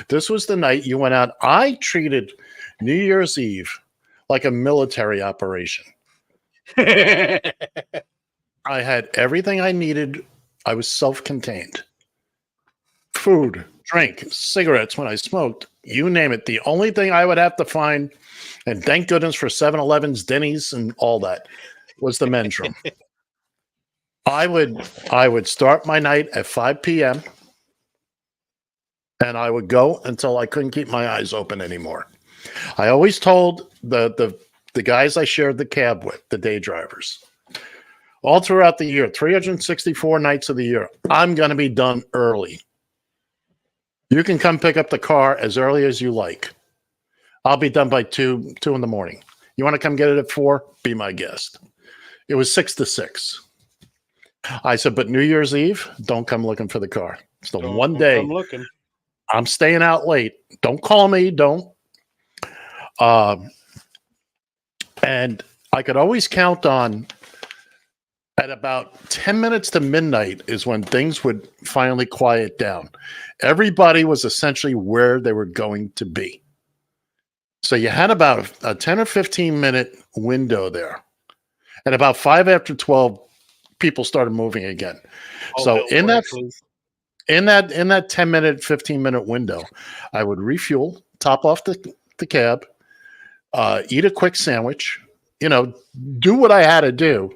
This was the night you went out. I treated New Year's Eve like a military operation. I had everything I needed. I was self-contained. Food, drink, cigarettes when I smoked, you name it. The only thing I would have to find, and thank goodness for 7-Elevens, Denny's, and all that, was the men's room. I would start my night at 5 p.m. and I would go until I couldn't keep my eyes open anymore. I always told the guys I shared the cab with, the day drivers, all throughout the year, 364 nights of the year, I'm going to be done early. You can come pick up the car as early as you like. I'll be done by 2 in the morning. You want to come get it at 4? Be my guest. It was 6 to 6. I said, but New Year's Eve, don't come looking for the car. It's the one day I'm looking. I'm staying out late. Don't call me. Don't. And I could always count on at about 10 minutes to midnight is when things would finally quiet down. Everybody was essentially where they were going to be. So you had about a 10 or 15 minute window there. And about 5 after 12, people started moving again. So in that 10 minute, 15 minute window, I would refuel, top off the cab, eat a quick sandwich, do what I had to do,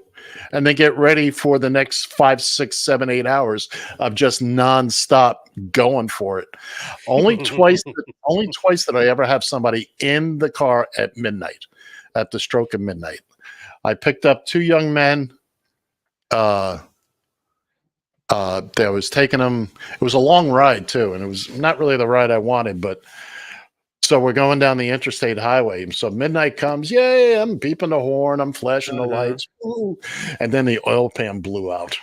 and then get ready for the next 5, 6, 7, 8 hours of just nonstop going for it. Only twice that I ever have somebody in the car at midnight, at the stroke of midnight. I picked up 2 young men. I was taking them. It was a long ride too, and it was not really the ride I wanted, but so we're going down the interstate highway. And so midnight comes, yay, I'm beeping the horn, I'm flashing the lights. Ooh. And then the oil pan blew out.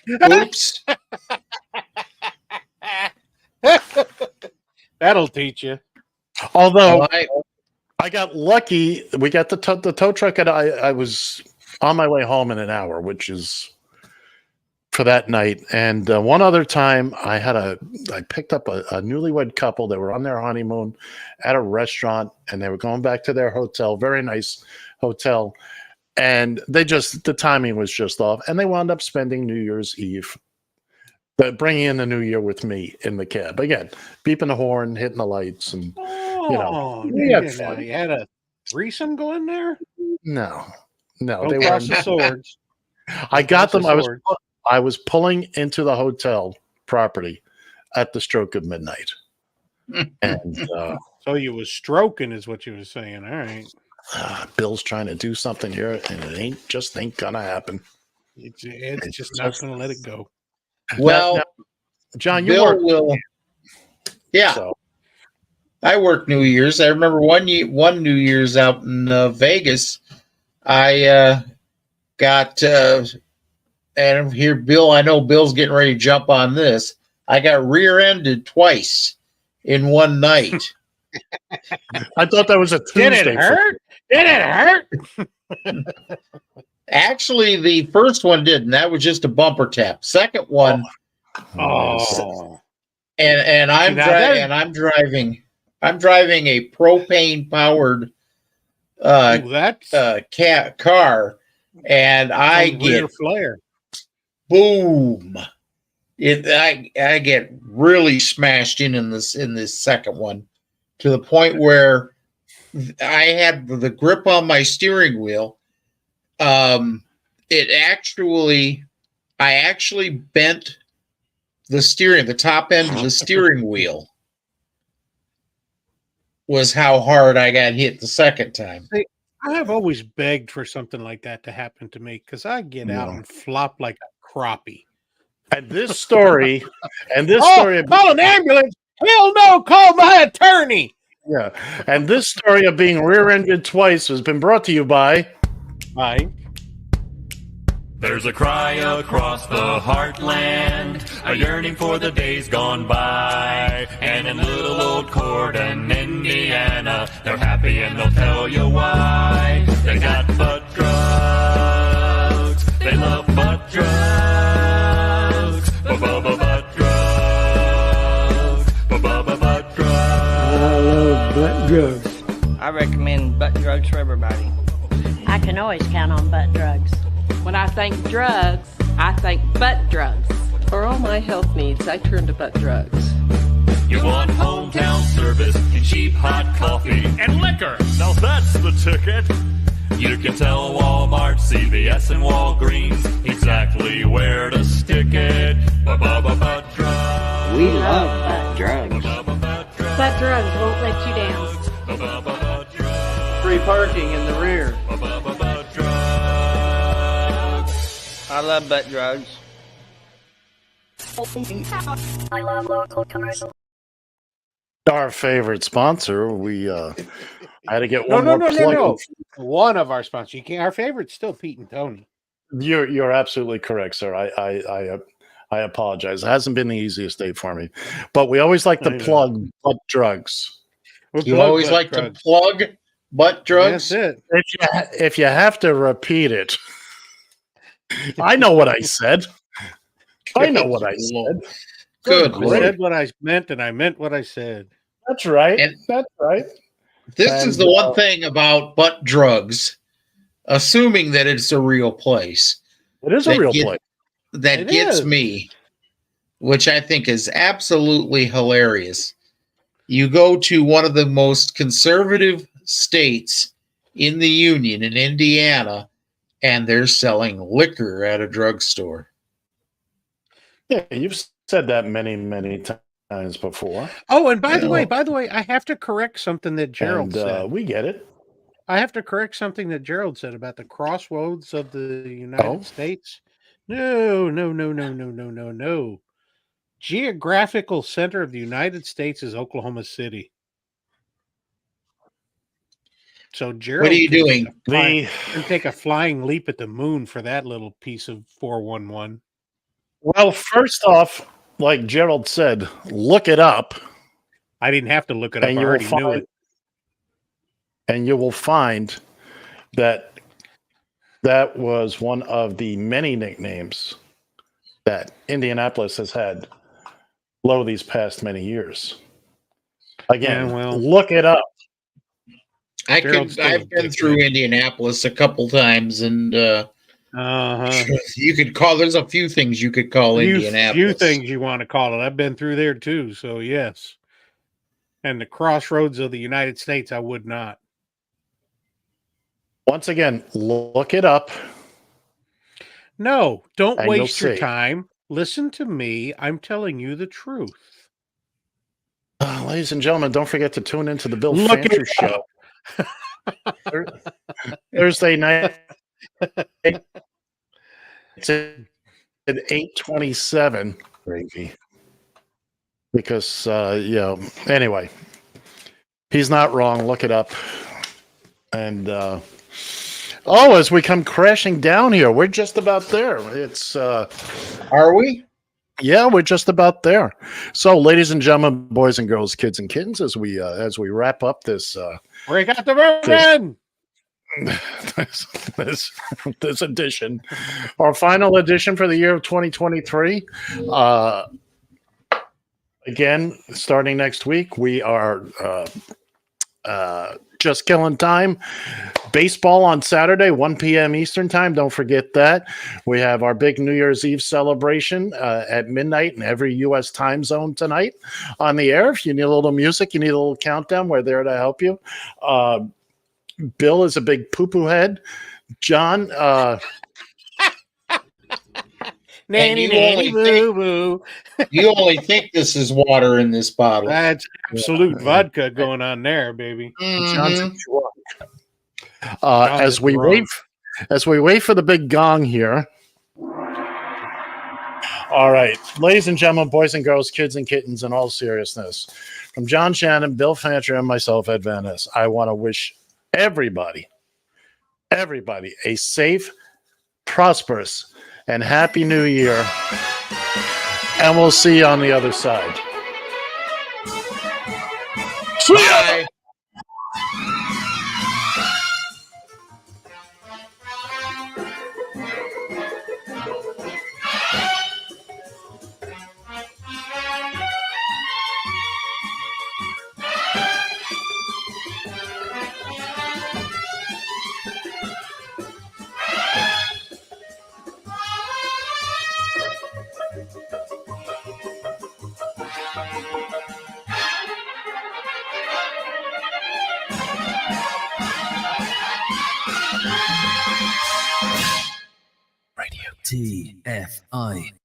Oops. That'll teach you. Although I got lucky. We got the tow truck, and I was on my way home in an hour, which is for that night. And one other time I picked up a newlywed couple. They were on their honeymoon at a restaurant, and they were going back to their hotel, very nice hotel. And the timing was just off. And they wound up spending New Year's Eve, bringing in the new year with me in the cab. Again, beeping the horn, hitting the lights. And, we had fun. You had a threesome going there? No, Don't they cross were the swords. I got them. I was pulling into the hotel property at the stroke of midnight. And so you was stroking is what you were saying. All right. Bill's trying to do something here, and it ain't gonna happen. It's just not gonna let it go. Well, now, John, you Bill work. will. Yeah. So. I work New Year's. I remember one New Year's out in Vegas. I got and here, Bill. I know Bill's getting ready to jump on this. I got rear-ended twice in one night. I thought that was a Tuesday. Did it hurt? Did it hurt? Actually, the first one didn't. That was just a bumper tap. Second one, and I'm driving. I'm driving a propane powered car, and I get flare. Boom! I get really smashed in this second one, to the point where I had the grip on my steering wheel. I actually bent the top end of the steering wheel. Was how hard I got hit the second time. I have always begged for something like that to happen to me, because I get out and flop like a crappie. And this story, call an ambulance. Hell no, call my attorney. Yeah. And this story of being rear-ended twice has been brought to you by There's a cry across the heartland, a yearning for the days gone by. And in little old Corden, Indiana, they're happy and they'll tell you why. They got butt drugs, they love butt drugs, butt drugs, butt drugs. I love butt drugs. I recommend butt drugs for everybody. I can always count on butt drugs. When I think drugs, I think butt drugs. For all my health needs, I turn to butt drugs. You want hometown service and cheap hot coffee and liquor. Now that's the ticket. You can tell Walmart, CVS, and Walgreens exactly where to stick it. Butt drugs. We love butt drugs. Butt drugs won't let you down. Free parking in the rear. I love butt drugs. I love local commercial. Our favorite sponsor. We I had to get one more plug. No. One of our sponsors. You can't, our favorite's still Pete and Tony. You're absolutely correct, sir. I apologize. It hasn't been the easiest day for me, but we always like to plug butt drugs. You always like to plug butt drugs. That's it. If you have to repeat it, I know what I said. I know what I said. Good. I said what I meant, and I meant what I said. That's right. And that's right. This is the one thing about butt drugs, assuming that it's a real place. It is a real place. That gets me, which I think is absolutely hilarious. You go to one of the most conservative states in the Union, in Indiana, and they're selling liquor at a drugstore. Yeah, you've said that many times before. Oh, and by the way, I have to correct something that Gerald said. We get it. I have to correct something that Gerald said about the crossroads of the United States. No. Geographical center of the United States is Oklahoma City. So Gerald, what are you doing? Take a flying leap at the moon for that little piece of 411. Well, first off, like Gerald said, look it up. I didn't have to look it up. I already knew it. And you will find that that was one of the many nicknames that Indianapolis has had these past many years. Again, look it up. I've been through Indianapolis a couple times, and you could call. There's a few things you could call Indianapolis. Few things you want to call it. I've been through there too, so yes. And the crossroads of the United States, I would not. Once again, look it up. No, don't waste your time. Listen to me. I'm telling you the truth. Ladies and gentlemen, don't forget to tune into the Bill Fancher Show. Thursday night. It's at 8:27. Gravy. Because, anyway, he's not wrong. Look it up. And, as we come crashing down here, we're just about there. It's, are we? Yeah, we're just about there. So, ladies and gentlemen, boys and girls, kids and kittens, as we wrap up this, we got the bourbon. This edition, our final edition for the year of 2023. Again, starting next week, we are just killing time. Baseball on Saturday, 1 p.m. Eastern time. Don't forget that. We have our big New Year's Eve celebration at midnight in every U.S. time zone tonight on the air. If you need a little music, you need a little countdown, we're there to help you. Bill is a big poo-poo head. John, nanny boo boo. You only think this is water in this bottle. That's absolute vodka going on there, baby. John's as we wait for the big gong here. All right, ladies and gentlemen, boys and girls, kids and kittens, in all seriousness, from John Shannon, Bill Fancher, and myself, Ed Van Ness, I want to wish everybody a safe, prosperous, and happy new year. And we'll see you on the other side. Bye. TFI.